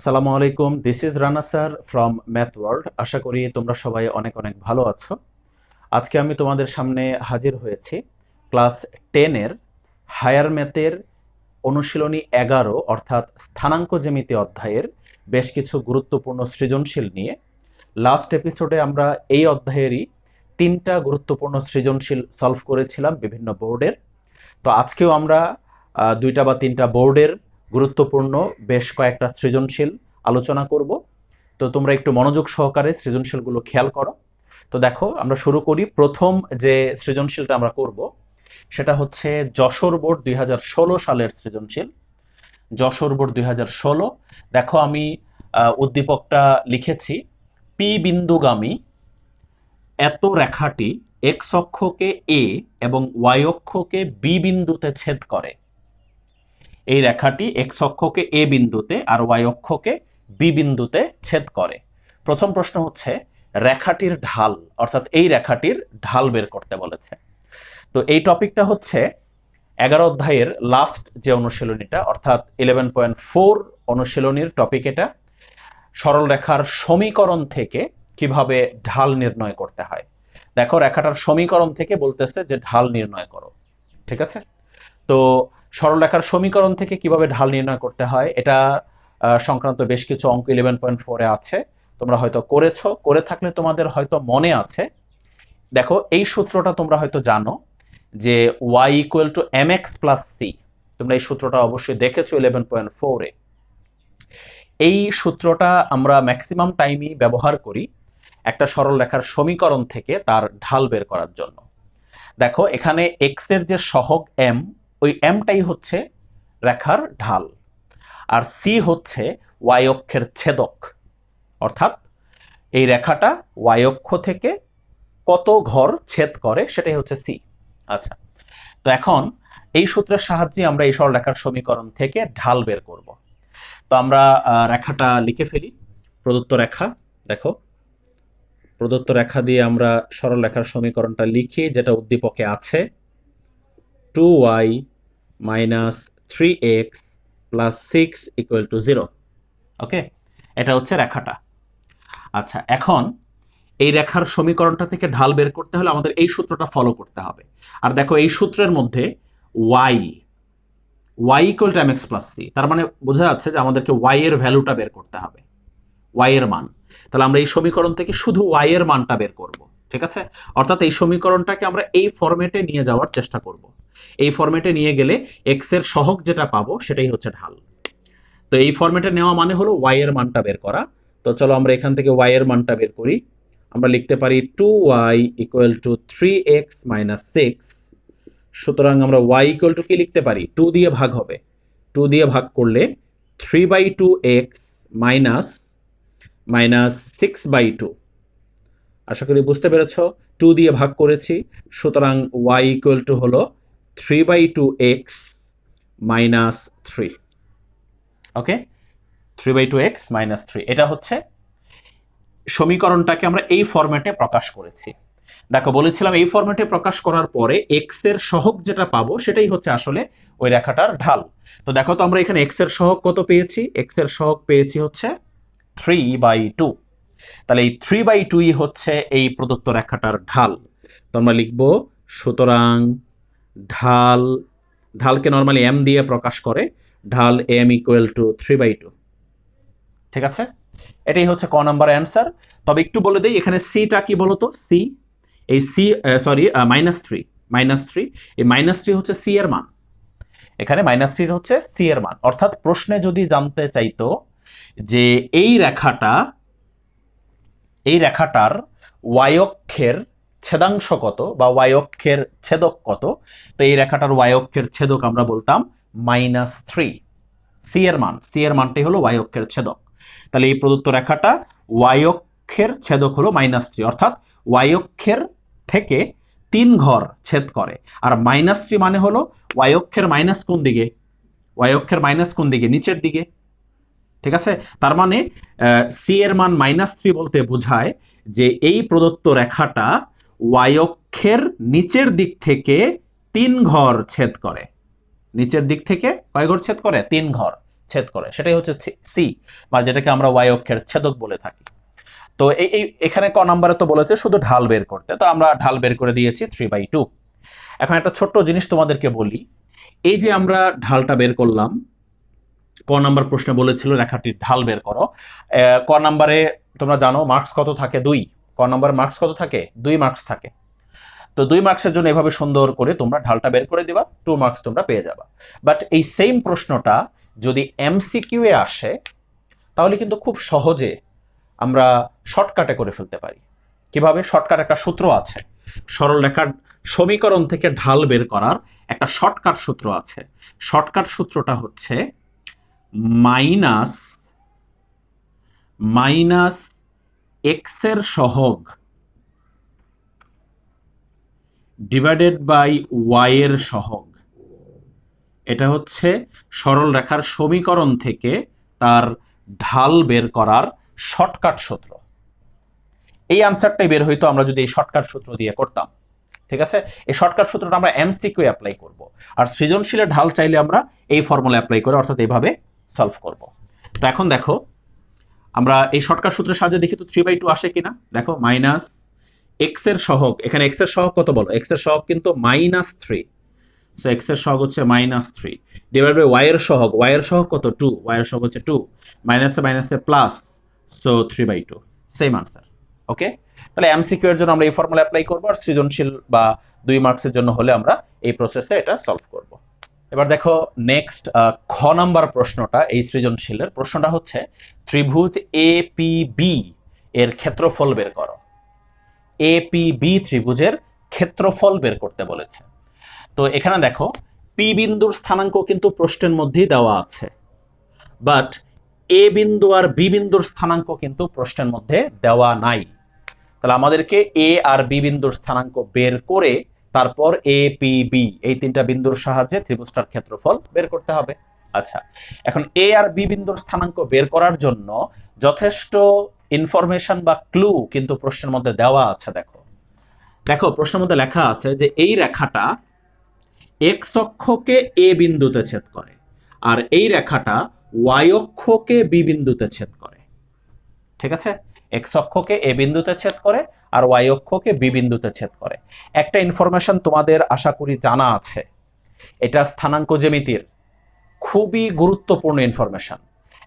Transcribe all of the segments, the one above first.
আসসালামু আলাইকুম, this is Rana sir from math world. আশা করি তোমরা সবাই অনেক অনেক ভালো আছো। আজকে আমি তোমাদের সামনে হাজির হয়েছি ক্লাস 10-এর হায়ার ম্যাথের অনুশীলনী 11 অর্থাৎ স্থানাঙ্ক জ্যামিতি অধ্যায়ের বেশ কিছু গুরুত্বপূর্ণ সৃজনশীল নিয়ে। লাস্ট এপিসোডে আমরা এই অধ্যায়েরই 3টা গুরুত্বপূর্ণ সৃজনশীল সলভ করেছিলাম বিভিন্ন বোর্ডের। তো আজকেও আমরা 2টা বা 3টা বোর্ডের গুরুত্বপূর্ণ বেশ কয়েকটা সৃজনশীল আলোচনা করব। তো তোমরা একটু মনোযোগ সহকারে সৃজনশীলগুলো খেয়াল করো। তো দেখো, আমরা শুরু করি। প্রথম যে সৃজনশীলটা আমরা করব সেটা হচ্ছে যশোর বোর্ড 2016 সালের সৃজনশীল। যশোর বোর্ড 2016। দেখো, আমি উদ্দীপকটা লিখেছি, পি বিন্দুগামী এত রেখাটি এক্স অক্ষকে এ এবং ওয়াই অক্ষকে বি বিন্দুতে ছেদ করে। এই রেখাটি এক্স অক্ষকে এ বিন্দুতে আর ওয়াই অক্ষকে বি বিন্দুতে ছেদ করে। প্রথম প্রশ্ন হচ্ছে রেখাটির ঢাল, অর্থাৎ এই রেখাটির ঢাল বের করতে বলেছে। তো এই টপিকটা হচ্ছে 11 অধ্যায়ের লাস্ট যে অনুশীলনীটা, অর্থাৎ 11.4 অনুশীলনীর টপিক এটা। সরল রেখার সমীকরণ থেকে কিভাবে ঢাল নির্ণয় করতে হয়। দেখো, রেখাটার সমীকরণ থেকে বলতেছে যে ঢাল নির্ণয় করো। ঠিক আছে? তো সরলরেখার সমীকরণ থেকে কিভাবে ঢাল নির্ণয় করতে হয় এটা সংক্রান্ত বেশ কিছু অঙ্ক 11.4-এ আছে। তোমরা হয়তো করেছো, করে থাকলে তোমাদের হয়তো মনে আছে। দেখো, এই সূত্রটা তোমরা হয়তো জানো যে y = mx + c। তোমরা এই সূত্রটা অবশ্যই দেখেছো 11.4-এ। এই সূত্রটা আমরা ম্যাক্সিমাম টাইমই ব্যবহার করি একটা সরল রেখার সমীকরণ থেকে তার ঢাল বের করার জন্য। দেখো, এখানে x এর যে সহগ m, ওই mটাই হচ্ছে রেখার ঢাল, আর c হচ্ছে y অক্ষের ছেদক, অর্থাৎ এই রেখাটা y অক্ষ থেকে কত ঘর ছেদ করে সেটাই হচ্ছে c। আচ্ছা, তো এখন এই সূত্রের সাহায্যে আমরা এই সরল রেখার সমীকরণ থেকে ঢাল বের করব। তো আমরা রেখাটা লিখে ফেলি। প্রদত্ত রেখা, দেখো প্রদত্ত রেখা দিয়ে আমরা সরল রেখার সমীকরণটা লিখি, যেটা উদ্দীপকে আছে 2y - 3x + 6 = 0। ওকে, এটা হচ্ছে রেখাটা। আচ্ছা, এখন এই রেখার সমীকরণটা থেকে ঢাল বের করতে হলে আমাদের এই সূত্রটা ফলো করতে হবে। আর দেখো, এই সূত্রের মধ্যে y = mx + c, তার মানে বোঝা যাচ্ছে যে আমাদেরকে y এর ভ্যালুটা বের করতে হবে, y এর মান। তাহলে আমরা এই সমীকরণ থেকে শুধু y এর মানটা বের করব। ঠিক আছে? অর্থাৎ এই সমীকরণটাকে আমরা এই ফরম্যাটে নিয়ে যাওয়ার চেষ্টা করব। এই ফরম্যাটে নিয়ে গেলে x এর সহগ যেটা পাবো সেটাই হচ্ছে ঢাল। তো এই ফরম্যাটে নেওয়া মানে হলো y এর মানটা বের করা। তো চলো আমরা এখান থেকে y এর মানটা বের করি। আমরা লিখতে পারি 2y = 3x - 6। সুতরাং আমরা y = কি লিখতে পারি? 2 দিয়ে ভাগ হবে। 2 দিয়ে ভাগ করলে 3/2x - 6/2। আশা করি বুঝতে পেরেছ। 2 দিয়ে ভাগ করেছি, সুতরাং y = হলো 3/2x - 3। ওকে, 3/2x - 3, এটা হচ্ছে সমীকরণটাকে আমরা এই ফরম্যাটে প্রকাশ করেছি। দেখো, বলেছিলাম এই ফরম্যাটে প্রকাশ করার পরে x এর সহগ যেটা পাবো সেটাই হচ্ছে আসলে ওই রেখাটার ঢাল। তো দেখো, তো আমরা এখানে x এর সহগ কত পেয়েছি? x এর সহগ পেয়েছি হচ্ছে 3/2। তাহলে এই 3/2 হচ্ছে এই প্রদত্ত রেখাটার ঢাল। তো আমরা লিখব, সুতরাং ঢাল, ঢালকে নরমালি m দিয়ে প্রকাশ করে, ঢাল m = 3/2। ঠিক আছে? এটাই হচ্ছে ক নাম্বার অ্যান্সার। তবে একটু বলে দেই, এখানে সিটা কি বলতো? সি, এই সি, সরি, -3 এই -3 হচ্ছে সি এর মান। এখানে -3 হচ্ছে সি এর মান। অর্থাৎ প্রশ্নে যদি জানতে চাইতো যে এই রেখাটার ওয়াই অক্ষের ছেদাংশ কত বা ওয়াই অক্ষের ছেদক কত, তো এই রেখাটার ওয়াই অক্ষের ছেদক আমরা বলতাম -3। সি এর মানটাই হলো ওয়াই অক্ষের ছেদক। তাহলে এই প্রদত্ত রেখাটা ওয়াই অক্ষের ছেদক হলো -3, অর্থাৎ ওয়াই অক্ষের থেকে 3 ঘর ছেদ করে। আর -3 মানে হলো ওয়াই অক্ষের মাইনাস কোন দিকে? ওয়াই অক্ষের মাইনাস কোন দিকে? নিচের দিকে। ঠিক আছে? তার মানে সি এর মান -3 বলতে বোঝায় যে এই প্রদত্ত রেখাটা ওয়াই অক্ষের নিচের দিক থেকে 3 ঘর ছেদ করে। নিচের দিক থেকে কয় ঘর ছেদ করে? 3 ঘর ছেদ করে, সেটাই হচ্ছে সি, মানে যেটাকে আমরা ওয়াই অক্ষের ছেদক বলে থাকি। তো এখানে ক নাম্বারে তো বলেছে শুধু ঢাল বের করতে, তো আমরা ঢাল বের করে দিয়েছি 3/2। এখন একটা ছোট্ট জিনিস তোমাদেরকে বলি, এই যে আমরা ঢালটা বের করলাম, ক নাম্বার প্রশ্নে বলেছিল রেখাটির ঢাল বের করো। ক নাম্বারে তোমরা জানো মার্কস কত থাকে? 2। ক নাম্বারে মার্কস কত থাকে? 2 মার্কস থাকে। তো 2 মার্কসের জন্য এভাবে সুন্দর করে তোমরা ঢালটা বের করে দিবা, 2 মার্কস তোমরা পেয়ে যাবা। বাট এই সেম প্রশ্নটা যদি এমসিকিউ এ আসে, তাহলে কিন্তু খুব সহজে আমরা শর্টকাটে করে ফেলতে পারি। কিভাবে? শর্টকাট একটা সূত্র আছে, সরল রেখার সমীকরণ থেকে ঢাল বের করার একটা শর্টকাট সূত্র আছে। শর্টকাট সূত্রটা হচ্ছে মাইনাস মাইনাস এক্স এর সহগ ডিভাইডেড বাই ওয়াই এর সহগ। এটা হচ্ছে সরল রেখার সমীকরণ থেকে তার ঢাল বের করার শর্টকাট সূত্র। এই আনসারটাই বের হইতো আমরা যদি এই শর্টকাট সূত্র দিয়ে করতাম। ঠিক আছে, এই শর্টকাট সূত্রটা আমরা এমসিকিউ অ্যাপ্লাই করব, আর সৃজনশীলের ঢাল চাইলে আমরা এই ফর্মুলা অ্যাপ্লাই করে, অর্থাৎ এইভাবে সলভ করব। তো এখন দেখো আমরা এই শর্টকাট সূত্রের সাহায্যে দেখি তো 3/2 আসে কিনা। দেখো মাইনাস এক্স এর সহগ, এখানে এক্স এর সহগ কত বলো? এক্স এর সহগ কিন্তু -3, সো এক্স এর সহগ হচ্ছে -3 ডিভাইড বাই ওয়াই এর সহগ, ওয়াই এর সহগ কত? 2, ওয়াই এর সহগ হচ্ছে 2, মাইনাসে মাইনাসে প্লাস, সো 3/2, সেম আনসার। ওকে, তাহলে এমসিকিউ এর জন্য আমরা এই ফর্মুলা অ্যাপ্লাই করব, আর সৃজনশীল বা 2 মার্কসের জন্য হলে আমরা এই প্রসেসে এটা সলভ করব। এবার দেখো নেক্সট খ নাম্বার প্রশ্নটা, এই সৃজনশীলের প্রশ্নটা হচ্ছে ত্রিভুজ এপিবি এর ক্ষেত্রফল বের করো। এপিবি ত্রিভুজের ক্ষেত্রফল বের করতে বলেছে। তো এখানে দেখো পি বিন্দুর স্থানাঙ্ক কিন্তু প্রশ্নের মধ্যেই দেওয়া আছে, বাট এ বিন্দু আর বি বিন্দুর স্থানাঙ্ক কিন্তু প্রশ্নের মধ্যে দেওয়া নাই। তাহলে আমাদেরকে এ আর বি বিন্দুর স্থানাঙ্ক বের করে তারপর এ পি বি এই তিনটা বিন্দুর সাহায্যে ত্রিভুজটার ক্ষেত্রফল বের করতে হবে। আচ্ছা, এখন এ আর বি বিন্দুর স্থানাঙ্ক বের করার জন্য যথেষ্ট ইনফরমেশন বা ক্লু কিন্তু প্রশ্নের মধ্যে দেওয়া আছে। দেখো দেখো প্রশ্নের মধ্যে লেখা আছে যে এই রেখাটা এক্স অক্ষকে এ বিন্দুতে ছেদ করে, আর এই রেখাটা ওয়াই অক্ষকে বি বিন্দুতে ছেদ করে। ঠিক আছে, এক্স অক্ষকে এ বিন্দুতে ছেদ করে আর ওয়াই অক্ষকে বি বিন্দুতে ছেদ করে। একটা ইনফরমেশন তোমাদের আশা করি জানা আছে, এটা স্থানাঙ্ক জ্যামিতির খুবই গুরুত্বপূর্ণ ইনফরমেশন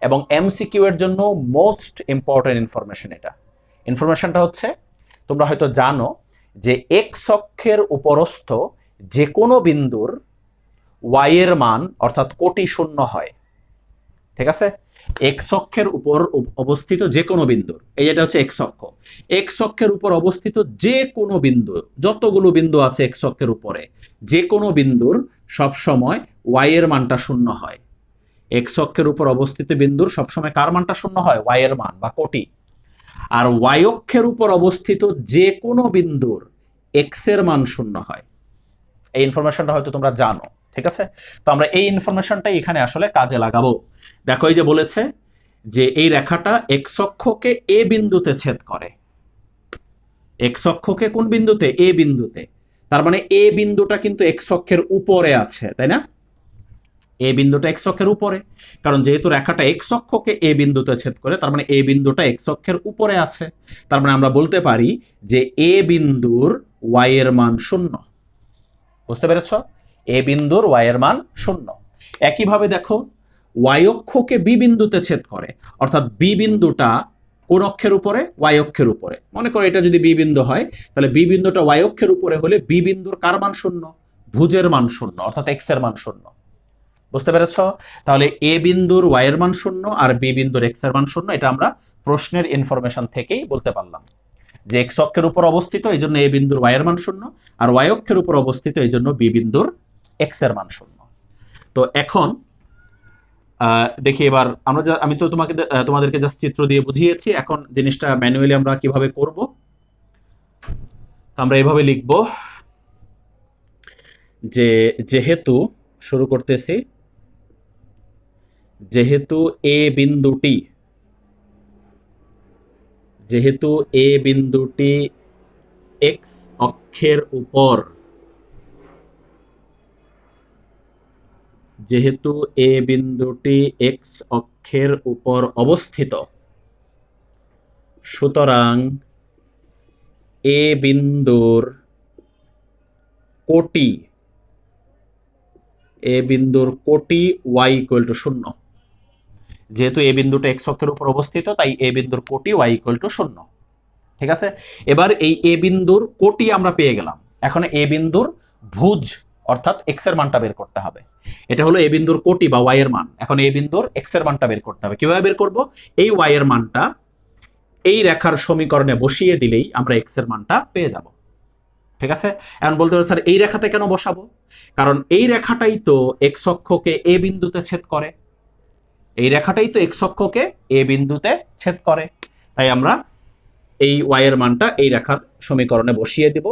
এবং এমসিকিউ এর জন্য মোস্ট ইম্পর্টেন্ট ইনফরমেশন। এটা ইনফরমেশনটা হচ্ছে, তোমরা হয়তো জানো যে এক্স অক্ষের উপরস্থ যে কোনো বিন্দুর ওয়াই এর মান অর্থাৎ কোটি শূন্য হয়। ঠিক আছে, এক্স অক্ষের উপর অবস্থিত যে কোনো বিন্দুর, এই এটা হচ্ছে এক্স অক্ষ, এক্স অক্ষের উপর অবস্থিত যে কোনো বিন্দু, যতগুলো বিন্দু আছে এক্স অক্ষের উপরে, যে কোনো বিন্দুর সবসময় ওয়াই এর মানটা শূন্য হয়। এক্স অক্ষের উপর অবস্থিত বিন্দুর সবসময় কার মানটা শূন্য হয়? ওয়াই এর মান বা কোটি। আর ওয়াই অক্ষের উপর অবস্থিত যে কোনো বিন্দুর এক্স এর মান শূন্য হয়। এই ইনফরমেশনটা হয়তো তোমরা জানো। ঠিক আছে, তো আমরা এই ইনফরমেশনটাই এখানে আসলে কাজে লাগাবো। দেখো এই যে বলেছে যে এই রেখাটা এক্স অক্ষকে এ বিন্দুতে ছেদ করে। এক্স অক্ষকে কোন বিন্দুতে? এ বিন্দুতে। তার মানে এ বিন্দুটা কিন্তু এক্স অক্ষের উপরে আছে, তাই না? এ বিন্দুটা এক্স অক্ষের উপরে, কারণ যেহেতু রেখাটা এক্স অক্ষকে এ বিন্দুতে ছেদ করে, তার মানে এ বিন্দুটা এক্স অক্ষের উপরে আছে। তার মানে আমরা বলতে পারি যে এ বিন্দুর ওয়াই এর মান 0। বুঝতে পেরেছ? এ বিন্দুর ওয়াই এর মান 0। একইভাবে দেখো ওয়াই অক্ষকে বি বিন্দুতে ছেদ করে, অর্থাৎ বি বিন্দুটা কোন অক্ষের উপরে? ওয়াই অক্ষের উপরে। মনে করো এটা যদি বি বিন্দু হয়, তাহলে বি বিন্দুটা ওয়াই অক্ষের উপরে হলে বি বিন্দুর কার মান 0? ভুজের মান 0, অর্থাৎ এক্স এর মান 0। বুঝতে পেরেছ? তাহলে এ বিন্দুর ওয়াই এর মান 0 আর বি বিন্দুর এক্স এর মান 0, এটা আমরা প্রশ্নের ইনফরমেশন থেকেই বলতে পারলাম যে এক্স অক্ষের উপর অবস্থিত এই জন্য এ বিন্দুর ওয়াই এর মান 0, আর ওয়াই অক্ষের উপর অবস্থিত এই জন্য বি বিন্দুর এক্স এর মান 0। তো এখন দেখি এবার আমি তো তোমাদেরকে জাস্ট চিত্র দিয়ে বুঝিয়েছি, এখন জিনিসটা ম্যানুয়ালি আমরা কিভাবে করব। আমরা এভাবে লিখব যে যেহেতু শুরু করতেছি, যেহেতু এ বিন্দুটি এক্স অক্ষের উপর যেহেতু এ বিন্দুটি এক্স অক্ষের উপর অবস্থিত, সুতরাং এ বিন্দুর কোটি y ইকুয়াল টু 0। যেহেতু এ বিন্দুটা এক্স অক্ষের উপর অবস্থিত, তাই এ বিন্দুর কোটি y ইকুয়াল টু 0। ঠিক আছে, এবার এই এ বিন্দুর কোটি আমরা পেয়ে গেলাম। এখন এ বিন্দুর ভুজ অর্থাৎ এক্স এর মানটা বের করতে হবে। এটা হলো এ বিন্দুর কোটি বা ওয়াই এর মান। এখন এ বিন্দুর এক্স এর মানটা বের করতে হবে। কিভাবে বের করব? এই ওয়াই এর মানটা এই রেখার সমীকরণে বসিয়ে দিলেই আমরা এক্স এর মানটা পেয়ে যাব। ঠিক আছে, এখন বলতে পারো স্যার এই রেখাতে কেন বসাবো? কারণ এই রেখাটাই তো এক্স অক্ষকে এ বিন্দুতে ছেদ করে। এই রেখাটাই তো এক্স অক্ষকে এ বিন্দুতে ছেদ করে, তাই আমরা এই ওয়াই এর মানটা এই রেখার সমীকরণে বসিয়ে দিব।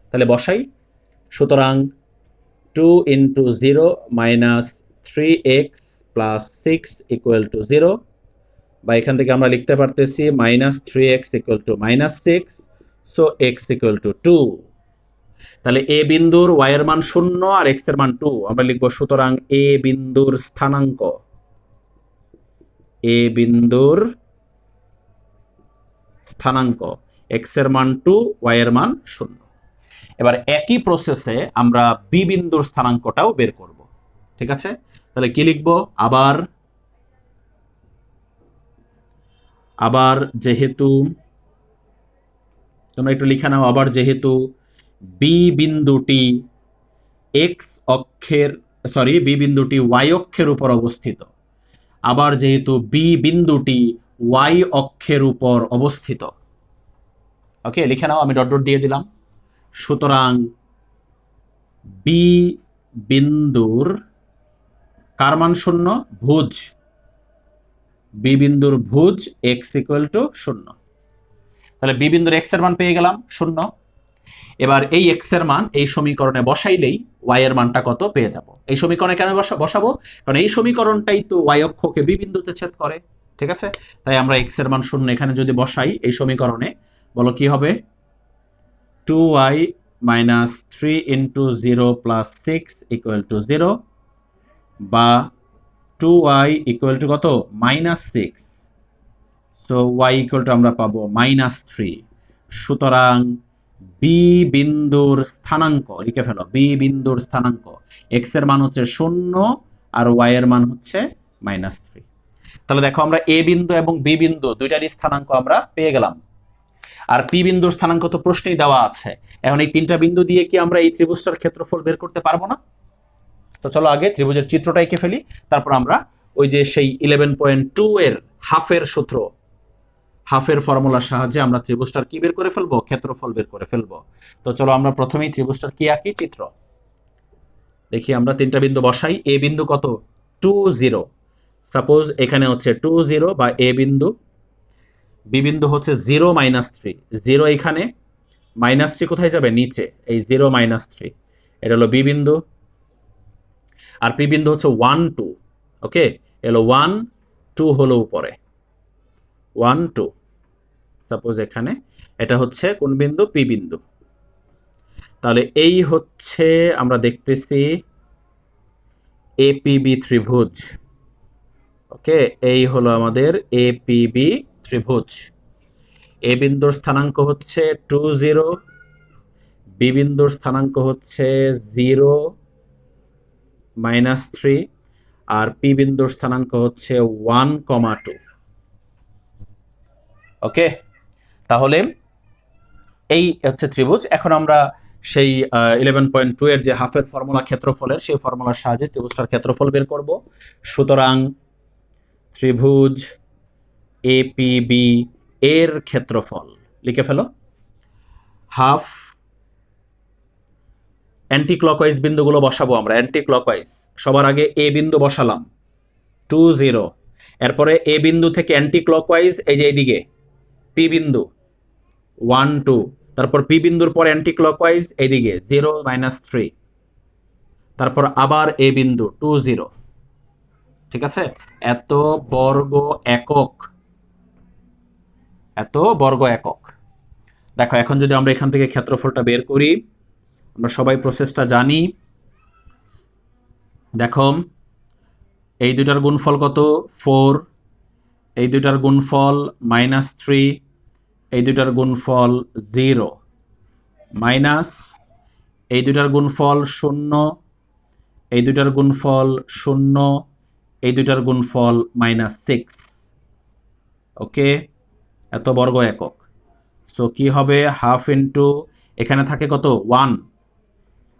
তাহলে বসাই। সুতরাং 2 into 0 minus 3x plus 6 equal to 0, বা এখান থেকে আমরা লিখতে পারতেছি minus 3x equal to minus 6, so x equal to 2। তাহলে এ বিন্দুর y এর মান 0 আর x এর মান 2, আমরা লিখব সুতরাং এ বিন্দুর স্থানাঙ্ক, এ বিন্দুর স্থানাঙ্ক x এর মান 2, y এর মান 0। এবার একই প্রসেসে আমরা বি বিন্দুর স্থানাঙ্কটাও বের করব। ঠিক আছে, তাহলে কি লিখব? আবার যেহেতু, তোমরা একটু লিখে নাও, আবার যেহেতু বি বিন্দুটি এক্স অক্ষের বি বিন্দুটি ওয়াই অক্ষের উপর অবস্থিত, আবার যেহেতু বি বিন্দুটি ওয়াই অক্ষের উপর অবস্থিত। ওকে, লিখে নাও, আমি ডট ডট দিয়ে দিলাম। সুতরাং বি বিন্দুর কার মান 0? ভুজ, বি বিন্দুর ভুজ এক্স ইকুয়াল টু 0। তাহলে বি বিন্দুর এক্স এর মান পেয়ে গেলাম 0। এবার এই এক্স এর মান এই সমীকরণে বসাইলেই ওয়াই এর মানটা কত পেয়ে যাব। এই সমীকরণে কেন বসাবো? কারণ এই সমীকরণটাই তো ওয়াই অক্ষকে বি বিন্দুতে ছেদ করে। ঠিক আছে, তাই আমরা এক্স এর মান 0 এখানে যদি বসাই এই সমীকরণে, বলো কি হবে? 2y minus 3 into 0 plus 6 equal to 0, বা 2y ইকুয়াল টু কত? Minus 6, so y equal to আমরা পাবো মাইনাস 3। সুতরাং বি বিন্দুর স্থানাঙ্ক লিখে ফেলো, বি বিন্দুর স্থানাঙ্ক এক্স এর মান হচ্ছে 0 আর ওয়াই এর মান হচ্ছে মাইনাস 3। তাহলে দেখো আমরা এ বিন্দু এবং বি বিন্দু দুইটারই স্থানাঙ্ক আমরা পেয়ে গেলাম। আর পি বিন্দুর স্থানাঙ্ক তো প্রশ্নেই দেওয়া আছে। এখন এই তিনটা বিন্দু দিয়ে কি আমরা এই ত্রিভুজটার ক্ষেত্রফল বের করতে পারবো না? তো চলো আগে ত্রিভুজের চিত্রটা এঁকে ফেলি, তারপর আমরা ওই যে সেই 11.2 এর হাফের সূত্র, হাফের ফর্মুলার সাহায্যে আমরা ত্রিভুজটার কি বের করে ফেলবো? ক্ষেত্রফল বের করে ফেলবো। তো চলো আমরা প্রথমেই ত্রিভুজটার কি আঁকি? চিত্র দেখি। আমরা তিনটা বিন্দু বসাই। এ বিন্দু কত? 2 0। সাপোজ এখানে হচ্ছে 2 0 বা এ বিন্দু। বি বিন্দু হচ্ছে 0 মাইনাস 3, 0 এখানে, মাইনাস 3 কোথায় যাবে? নিচে, এই 0 মাইনাস 3, এটা হলো বি বিন্দু। আর পি বিন্দু হচ্ছে 1 2। ওকে, এলো 1 2 হলো উপরে, 1 2। সাপোজ এখানে এটা হচ্ছে কোন বিন্দু? পি বিন্দু। তাহলে এই হচ্ছে আমরা দেখতেছি এপিবি ত্রিভুজ। ওকে, এই হলো আমাদের এপিবি ত্রিভুজ। এ বিন্দুর স্থানাঙ্ক হচ্ছে 2 0, বি বিন্দুর স্থানাঙ্ক হচ্ছে 0 মাইনাস 3, আর পি বিন্দুর স্থানাঙ্ক হচ্ছে 1 2। ওকে, তাহলে এই হচ্ছে ত্রিভুজ। এখন আমরা সেই 11.2 এর যে হাফের ফর্মুলা ক্ষেত্রফলের, সেই ফর্মুলার সাহায্যে ত্রিভুজটার ক্ষেত্রফল বের করব। সুতরাং ত্রিভুজ এপিবি এর ক্ষেত্রফল লিখে ফেলো, হাফ। অ্যান্টি ক্লকওয়াইজ বিন্দুগুলো বসাবো আমরা, অ্যান্টি ক্লকওয়াইজ। সবার আগে এ বিন্দু বসালাম 2 0, এরপরে এ বিন্দু থেকে অ্যান্টি ক্লকওয়াইজ এই যে এইদিকে পি বিন্দু 1 2, তারপর পি বিন্দুর পর অ্যান্টি ক্লকওয়াইজ এইদিকে 0 মাইনাস 3, তারপর আবার এ বিন্দু 2 0। ঠিক আছে, এত বর্গ একক, এত বর্গ একক। দেখো এখন যদি আমরা এখান থেকে ক্ষেত্রফলটা বের করি, আমরা সবাই প্রসেসটা জানি। দেখো এই দুইটার গুণফল কত 4, এই দুইটার গুণফল -3, এই দুইটার গুণফল 0, মাইনাস এই দুইটার গুণফল 0, এই দুইটার গুণফল 0, এই দুইটার গুণফল -6। ওকে, এত বর্গ একক। সো কি হবে হাফ ইন্টু এখানে থাকে কত 1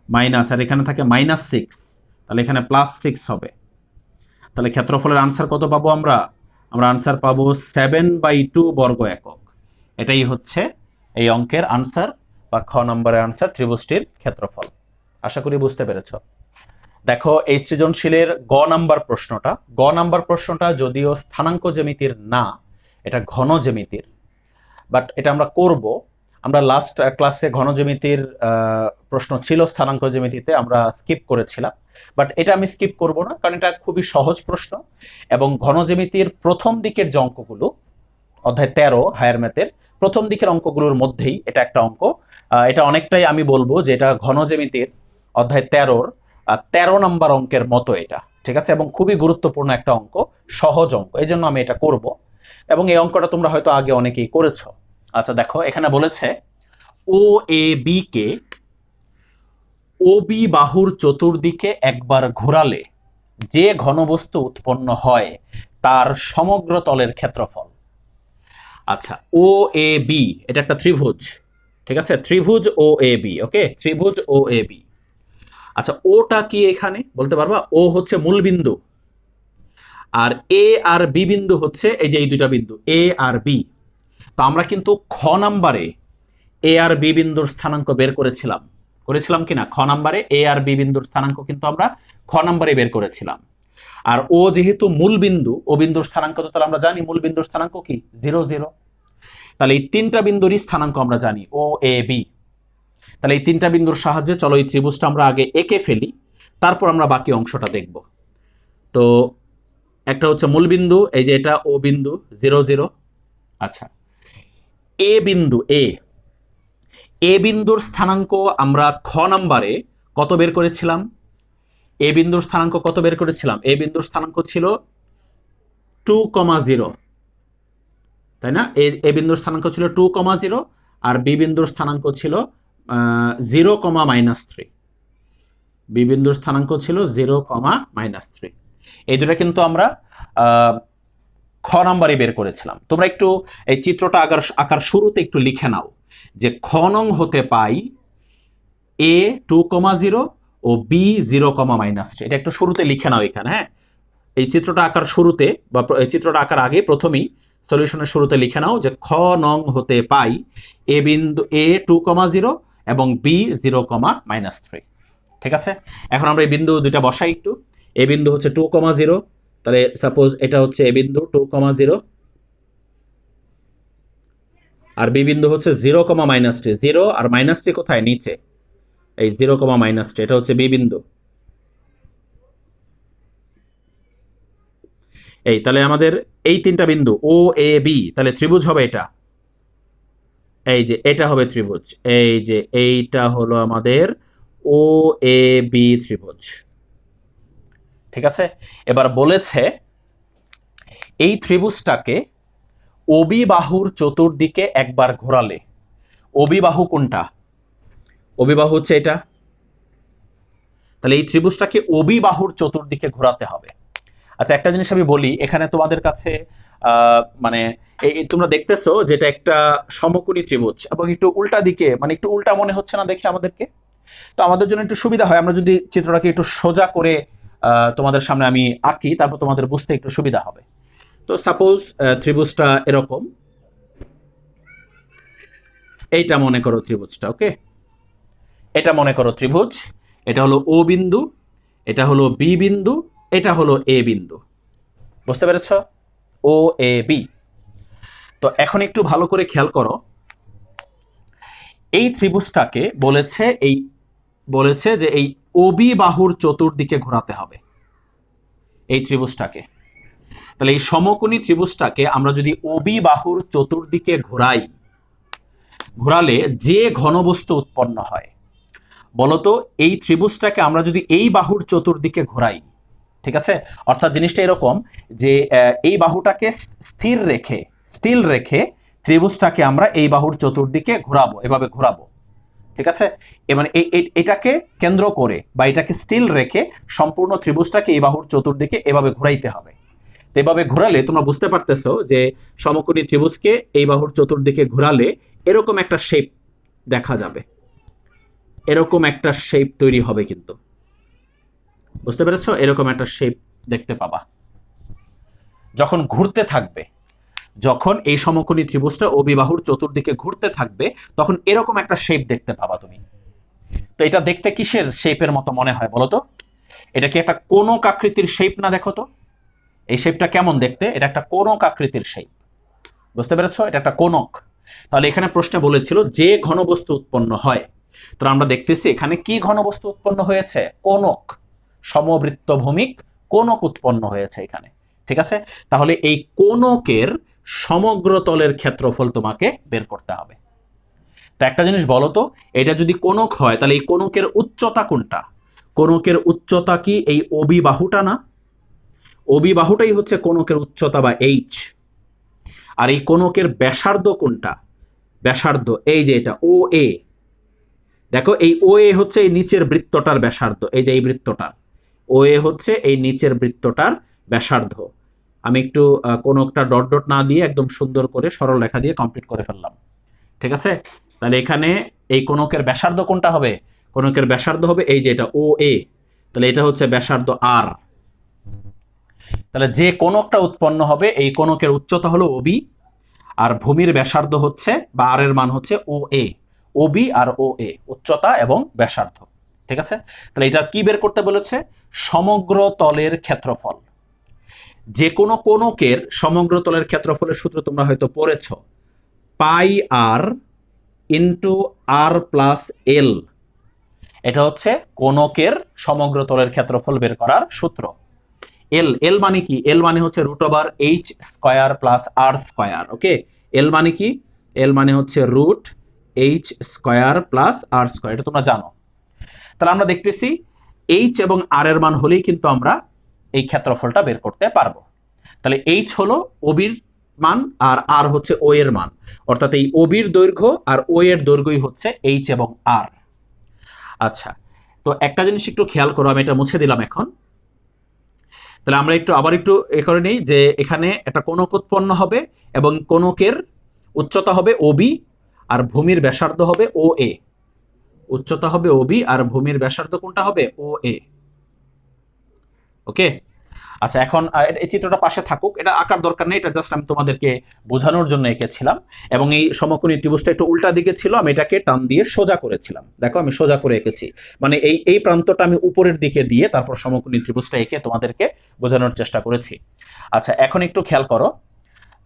মাইনাস, আর এখানে থাকে -6, তাহলে এখানে +6 হবে। তাহলে ক্ষেত্রফলের আনসার কত পাবো আমরা আনসার পাবো 7/2 বর্গ একক। এটাই হচ্ছে এই অঙ্কের আনসার বা খ নম্বরের আনসার, ত্রিভুজটির ক্ষেত্রফল। আশা করি বুঝতে পেরেছ। দেখো এই সৃজনশীলের গ নাম্বার প্রশ্নটা যদিও স্থানাঙ্ক জ্যামিতির না, এটা ঘন জ্যামিতির, বাট এটা আমরা করব। আমরা লাস্ট ক্লাসে ঘন জ্যামিতির প্রশ্ন ছিল স্থানাঙ্ক জ্যামিতিতে, আমরা স্কিপ করেছিলাম, বাট এটা আমি স্কিপ করব না, কারণ এটা খুবই সহজ প্রশ্ন। এবং ঘন জ্যামিতির প্রথম দিকের যে অঙ্কগুলো, অধ্যায় 13 হায়ার ম্যাথের প্রথম দিকের অঙ্কগুলোর মধ্যেই এটা একটা অঙ্ক। এটা অনেকটাই আমি বলবো যে এটা ঘন জ্যামিতির অধ্যায় 13-র 13 নম্বর অঙ্কের মতো এটা, ঠিক আছে, এবং খুবই গুরুত্বপূর্ণ একটা অঙ্ক, সহজ অঙ্ক, এই জন্য আমি এটা করব। এবং এই অঙ্কটা তোমরা হয়তো আগে অনেকেই করেছো। আচ্ছা দেখো এখানে বলেছে ও A B K O B বাহুর চতুর্দিকে একবার ঘোরালে যে ঘনবস্তু উৎপন্ন হয় তার সমগ্র তলের ক্ষেত্রফল। আচ্ছা ও এ বি এটা একটা ত্রিভুজ, ঠিক আছে, ত্রিভুজ ও এ বি। ওকে, ত্রিভুজ ও এ বি। আচ্ছা ওটা কি এখানে বলতে পারবা? ও হচ্ছে মূল বিন্দু, আর এ আর বি বিন্দু হচ্ছে এই যে এই দুইটা বিন্দু এ আর বি। তো আমরা কিন্তু খ নাম্বারে এ আর বি বিন্দুর স্থানাঙ্ক বের করেছিলাম কিনা? খ নাম্বারে এ আর বি বিন্দুর স্থানাঙ্ক কিন্তু আমরা খ নাম্বারে বের করেছিলাম। আর ও যেহেতু মূল বিন্দু, ও বিন্দুর স্থানাঙ্ক তো তাহলে আমরা জানি মূল বিন্দুর স্থানাঙ্ক কি 0 0। তাহলে এই তিনটা বিন্দুরই স্থানাঙ্ক আমরা জানি ও এ বি। তাহলে এই তিনটা বিন্দুর সাহায্যে চলো এই ত্রিভুজটা আমরা আগে এঁকে ফেলি, তারপর আমরা বাকি অংশটা দেখব। তো একটা হচ্ছে মূল বিন্দু, এই যে এটা ও বিন্দু 0 0। আচ্ছা এ বিন্দু এ বিন্দুর স্থানাঙ্ক আমরা খ নাম্বারে কত বের করেছিলাম? এ বিন্দুর স্থানাঙ্ক কত বের করেছিলাম? এ বিন্দুর স্থানাঙ্ক ছিল 2,0, তাই না? এ বিন্দুর স্থানাঙ্ক ছিল 2,0 আর বি বিন্দুর স্থানাঙ্ক ছিল 0,-3। বি বিন্দুর স্থানাঙ্ক ছিল 0,-3। এই দুটো কিন্তু আমরা খ নাম্বারে বের করেছিলাম। তোমরা একটু এই চিত্রটা আকার শুরুতে একটু লিখে নাও যে খ নং হতে পাই এ 2,0 ও বি 0,-3। এটা একটু শুরুতে লিখে নাও এখানে। হ্যাঁ, এই চিত্রটা আকার শুরুতে বা এই চিত্রটা আকার আগে প্রথমেই সলিউশনের শুরুতে লিখে নাও যে খ নং হতে পাই এ বিন্দু এ 2,0 এবং বি 0,-3। ঠিক আছে, এখন আমরা এই বিন্দু দুইটা বসাই একটু। এ বিন্দু হচ্ছে 2,0, তাহলে সাপোজ এটা হচ্ছে এ বিন্দু 2,0 আর বি বিন্দু হচ্ছে 0,-3। 0 আর -3 কোথায়? নিচে, এই 0,-3 এটা হচ্ছে বি বিন্দু। এই তাহলে আমাদের এই তিনটা বিন্দু ও এ বি, তাহলে ত্রিভুজ হবে এটা। এই যে এটা হবে ত্রিভুজ, এই যে এইটা হলো আমাদের ও এ বি ত্রিভুজ। ঠিক আছে, এবার বলেছে এই ত্রিভুজটাকে ওবি বাহুর চতুর্দিকে একবার ঘোরালে, ওবি বাহু কোনটা? ওবি বাহু হচ্ছে এটা। তাহলে এই ত্রিভুজটাকে ওবি বাহুর চতুর্দিকে ঘোরাতে হবে। আচ্ছা একটা জিনিস আমি বলি, এখানে তোমাদের কাছে মানে তোমরা দেখতেছো যেটা একটা সমকোণী ত্রিভুজ এবং একটু উল্টা দিকে, মানে একটু উল্টা মনে হচ্ছে না দেখে আমাদেরকে? তো আমাদের জন্য একটু সুবিধা হয় আমরা যদি চিত্রটাকে একটু সোজা করে তোমাদের সামনে আমি আঁকি, তারপর তোমাদের বুঝতে একটু সুবিধা হবে। তো সাপোজ ত্রিভুজটা এরকম, এইটা মনে করো ত্রিভুজটা। ওকে, এটা মনে করো ত্রিভুজ, এটা হলো ও বিন্দু, এটা হলো বি বিন্দু, এটা হলো এ বিন্দু। বুঝতে পেরেছ? ও এ বি। তো এখন একটু ভালো করে খেয়াল করো, এই ত্রিভুজটাকে বলেছে যে এই ওবি বাহুর চতুর্দিকে ঘোরাতে হবে এই ত্রিভুজটাকে। তাহলে এই সমকোণী ত্রিভুজটাকে আমরা যদি ওবি বাহুর চতুর্দিকে ঘোরালে যে ঘনবস্তু উৎপন্ন হয়, বলতো এই ত্রিভুজটাকে আমরা যদি এই বাহুর চতুর্দিকে ঘোরাই, ঠিক আছে, অর্থাৎ জিনিসটা এরকম যে এই বাহুটাকে স্টিল রেখে ত্রিভুজটাকে আমরা এই বাহুর চতুর্দিকে ঘোরাবো, এভাবে ঘোরাবো। ঠিক আছে, মানে এটাকে কেন্দ্র করে বা এটাকে স্টিল রেখে সম্পূর্ণ ত্রিভুজটাকে এই বাহুর চতুর্দিকে এভাবে ঘোরাইতে হবে। তো এভাবে ঘোরালে তোমরা বুঝতে পারতেছো যে সমকোণী ত্রিভুজকে এই বাহুর চতুর্দিকে ঘোরালে এরকম একটা শেপ দেখা যাবে, এরকম একটা শেপ তৈরি হবে। কিন্তু বুঝতে পেরেছো, এরকম একটা শেপ দেখতে পাবা যখন ঘুরতে থাকবে। যখন এই সমকোণী ত্রিভুজটা অবিবাহুর চতুর্দিকে ঘুরতে থাকবে তখন এরকম একটা শেপ দেখতে পাবা তুমি। তো এটা দেখতে কিসের শেপের মতো মনে হয় বলো তো? এটা কি একটা কোনক আকৃতির শেপ না? দেখো তো এই শেপটা কেমন দেখতে, এটা একটা কোনক আকৃতির শেপ। বুঝতে পেরেছো, এটা একটা কোনক। তাহলে এখানে প্রশ্নে বলেছিল যে ঘনবস্তু উৎপন্ন হয়, তো আমরা দেখতেছি এখানে কি ঘনবস্তু উৎপন্ন হয়েছে? কোনক, সমবৃত্ত ভূমিক কোনক উৎপন্ন হয়েছে এখানে। ঠিক আছে, তাহলে এই কোনকের সমগ্র তলের ক্ষেত্রফল তোমাকে বের করতে হবে। তো একটা জিনিস বলো তো, এটা যদি কোনক হয় তাহলে এই কোনকের উচ্চতা কোনটা? কোনকের উচ্চতা কি এই অবিবাহুটা না? অবিবাহুটাই হচ্ছে কোনকের উচ্চতা বা এইচ। আর এই কোনকের ব্যাসার্ধ কোনটা? ব্যাসার্ধ এই যে এটা ও এ। দেখো এই ও এ হচ্ছে এই নিচের বৃত্তটার ব্যাসার্ধ, এই যে এই বৃত্তটা ও এ হচ্ছে এই নিচের বৃত্তটার ব্যাসার্ধ। আমি একটু কোনকটা ডট ডট না দিয়ে একদম সুন্দর করে সরল রেখা দিয়ে কমপ্লিট করে ফেললাম। ঠিক আছে, তাহলে এখানে এই কোনকের ব্যাসার্ধ কোনটা হবে? কোনকের ব্যাসার্ধ হবে এই যে এটা ও এ, তাহলে এটা হচ্ছে ব্যাসার্ধ আর। তাহলে যে কোনকটা উৎপন্ন হবে এই কোনকের উচ্চতা হলো ওবি, আর ভূমির ব্যাসার্ধ হচ্ছে বা আর এর মান হচ্ছে ও এ। ওবি আর ও এ উচ্চতা এবং ব্যাসার্ধ। ঠিক আছে, তাহলে এটা কি বের করতে বলেছে? সমগ্র তলের ক্ষেত্রফল। যে কোনো কোনকের সমগ্র তলের ক্ষেত্রফলের সূত্র তোমরা হয়তো পড়েছ, পাই আর ইন্টু আর প্লাস এল। এটা হচ্ছে কোনকের সমগ্র তলের ক্ষেত্রফল বের করার সূত্র। এল, এল মানে কি? এল মানে হচ্ছে root over H square plus R square. Okay, L মানে কি? এল মানে হচ্ছে root H square plus R square, এটা তোমরা জানো। তাহলে আমরা দেখতেছি এইচ এবং আর এর মান হলেই কিন্তু আমরা এই ক্ষেত্রফলটা বের করতে পারবো। তাহলে এইচ হলো ওবির মান আর আর হচ্ছে ও এর মান, অর্থাৎ এই ওবির দৈর্ঘ্য আর ও এর দৈর্ঘ্যই হচ্ছে এইচ এবং আর। আচ্ছা, তো একটা জিনিস একটু খেয়াল করো, আমি এটা মুছে দিলাম এখন। তাহলে আমরা আবার একটু এ করে নিই যে এখানে একটা কোনক উৎপন্ন হবে এবং কোনকের উচ্চতা হবে ওবি আর ভূমির ব্যাসার্ধ হবে ও এ। উচ্চতা হবে ওবি আর ভূমির ব্যাসার্ধ কোনটা হবে? ও এ। ওকে, আচ্ছা এখন এই চিত্রটা পাশে থাকুক, এটা আঁকার দরকার নেই, এটা জাস্ট আমি তোমাদেরকে বোঝানোর জন্য এঁকেছিলাম। এবং এই সমকোণী ত্রিভুজটা একটু উল্টা দিকে ছিল, আমি এটাকে টান দিয়ে সোজা করেছিলাম। দেখো আমি সোজা করে এঁকেছি, মানে এই প্রান্তটা আমি উপরের দিকে দিয়ে তারপর সমকোণী ত্রিভুজটা এঁকে তোমাদেরকে বোঝানোর চেষ্টা করেছি। আচ্ছা এখন একটু খেয়াল করো,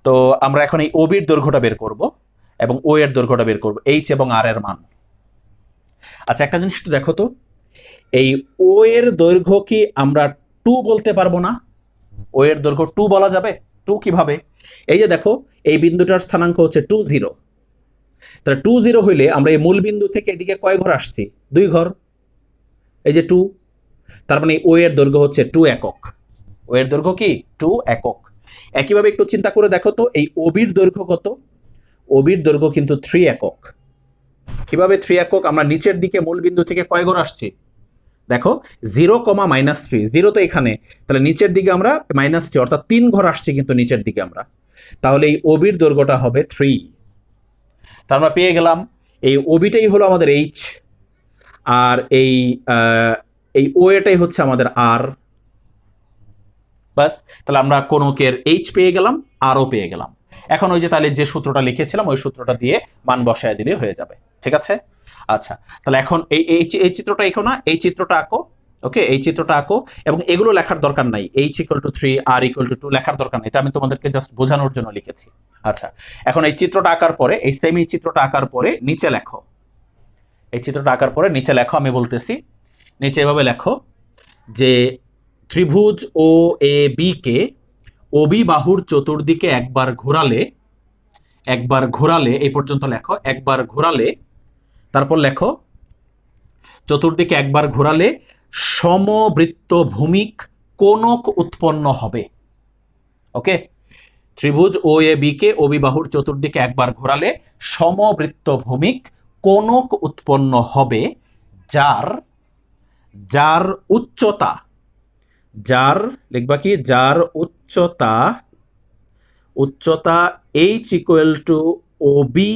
তো আমরা এখন এই ওবির দৈর্ঘ্যটা বের করব এবং ও এর দৈর্ঘ্যটা বের করব, এইচ এবং আর এর মান। আচ্ছা একটা জিনিস একটু দেখো তো, এই ও এর দৈর্ঘ্য কি আমরা 2 বলতে পারবো না? ও এর দৈর্ঘ্য 2 বলা যাবে? 2 কিভাবে? এই যে দেখো এই বিন্দুটার স্থানাঙ্ক হচ্ছে 2 0, তাহলে 2 0 হইলে আমরা এই মূল বিন্দু থেকে এদিকে কয় ঘর আসছি? 2 ঘর, এই যে 2, তার মানে ও এর দৈর্ঘ্য হচ্ছে 2 একক। ও এর দৈর্ঘ্য কি? 2 একক। একইভাবে একটু চিন্তা করে দেখো তো এই ওবির দৈর্ঘ্য কত? ওবির দৈর্ঘ্য কিন্তু 3 একক। কিভাবে 3 একক? আমরা নিচের দিকে মূল বিন্দু থেকে কয় ঘর আসছি? দেখো 0, -3, 0 তো এখানে, তাহলে নিচের দিকে আমরা -3 অর্থাৎ 3 ঘর আসছি কিন্তু নিচের দিকে আমরা। তাহলে এই ওবির দৈর্ঘ্যটা হবে 3। তার আমরা পেয়ে গেলাম এই ওবিটাই হলো আমাদের এইচ আর এই ও এটাই হচ্ছে আমাদের আর। বাস, তাহলে আমরা কোনকের এইচ পেয়ে গেলাম, আরও পেয়ে গেলাম। এখন ওই যে তাহলে যে সূত্রটা লিখেছিলাম ওই সূত্রটা দিয়ে মান বসায় দিলে হয়ে যাবে। ঠিক আছে, আচ্ছা তাহলে এখন এই চিত্রটা এঁকো না, এই চিত্রটা আঁকো। ওকে, এই চিত্রটা আঁকো এবং এগুলো লেখার দরকার নাই, H equal to 3 r equal to 2 লেখার দরকার নাই, এটা আমি তোমাদেরকে জাস্ট বোঝানোর জন্য লিখেছি। আচ্ছা এখন এই চিত্রটা আঁকার পরে এই সেমি চিত্রটা আঁকার পরে নিচে লেখো, এই চিত্রটা আঁকার পরে নিচে লেখো, আমি বলতেছি নিচে এভাবে লেখো যে ত্রিভুজ ও এ বি কে ওবি বাহুর চতুর্দিকে একবার ঘোরালে এই পর্যন্ত লেখো, একবার ঘোরালে, তারপর লেখো চতুর্দিকে একবার ঘোরালে সমবৃত্ত ভূমিক কোণক উৎপন্ন হবে। ওকে, ত্রিভুজ ও এ বি কে ওবি বাহুর চতুর্দিকে একবার ঘোরালে সমবৃত্তভূমিক কোণক উৎপন্ন হবে, যার যার উচ্চতা, যার লিখবা কি, যার উচ্চতা h equal to OB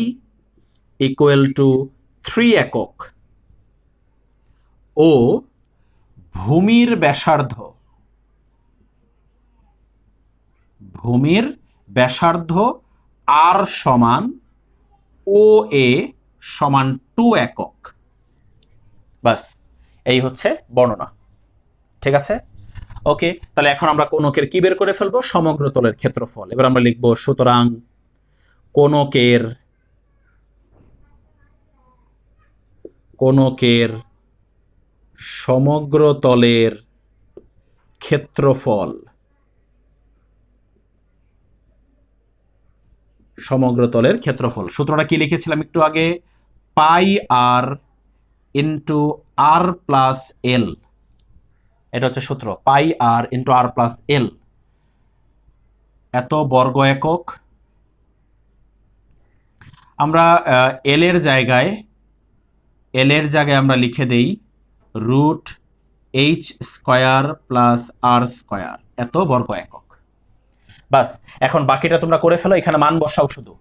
equal to 3 একক ও ভূমির ব্যাসার্ধ আর সমান ও এ সমান 2 একক। বাস, এই হচ্ছে বর্ণনা। ঠিক আছে, ওকে। তাহলে এখন আমরা কোণকের কি বের করে ফেলবো? সমগ্র তলের ক্ষেত্রফল। এবার আমরা লিখবো সুতরাং কোণকের সমগ্র তলের ক্ষেত্রফল, সূত্রটা কি লিখেছিলাম একটু আগে? পাই আর ইন্টু আর প্লাস এল। এটা হচ্ছে সূত্র, পাই আর ইন্টু আর প্লাস এল। এত বর্গ একক। আমরা এল এর জায়গায় আমরা লিখে দেই root H square plus R square, এত বর্গ একক। বাস, এখন বাকিটা তোমরা করে ফেলো, এখানে মান বসাও শুধু।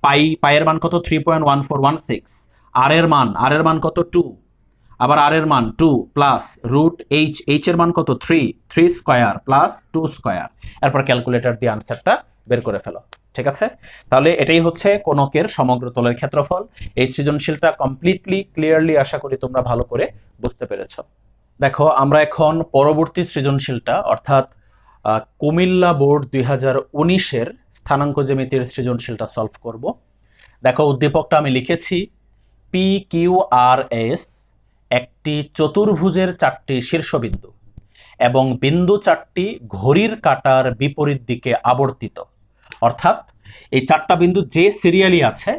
পাইয়ের মান কত? 3.1416। আর এর মান কত? 2। আবার আর এর মান 2 প্লাস রুট এইচ এর মান কত? 3 স্কয়ার প্লাস 2 স্কয়ার। এরপর ক্যালকুলেটর দিয়ে আনসারটা বের করে ফেলো। ঠিক আছে, তাহলে এটাই হচ্ছে কোণকের সমগ্র তলের ক্ষেত্রফল। এই সৃজনশীলটা কমপ্লিটলি ক্লিয়ারলি আশা করি তোমরা ভালো করে বুঝতে পেরেছ। দেখো, আমরা এখন পরবর্তী সৃজনশীলটা অর্থাৎ কুমিল্লা বোর্ড 2019-এর স্থানাঙ্ক জ্যামিতির সৃজনশীলটা সলভ করব। দেখো, উদ্দীপকটা আমি লিখেছি, পি কিউ আর এস একটি চতুর্ভুজের 4টি শীর্ষবিন্দু এবং বিন্দু 4টি ঘড়ির কাঁটার বিপরীত দিকে আবর্তিত। অর্থাৎ এই 4টা বিন্দু যে সিরিয়ালি আছে,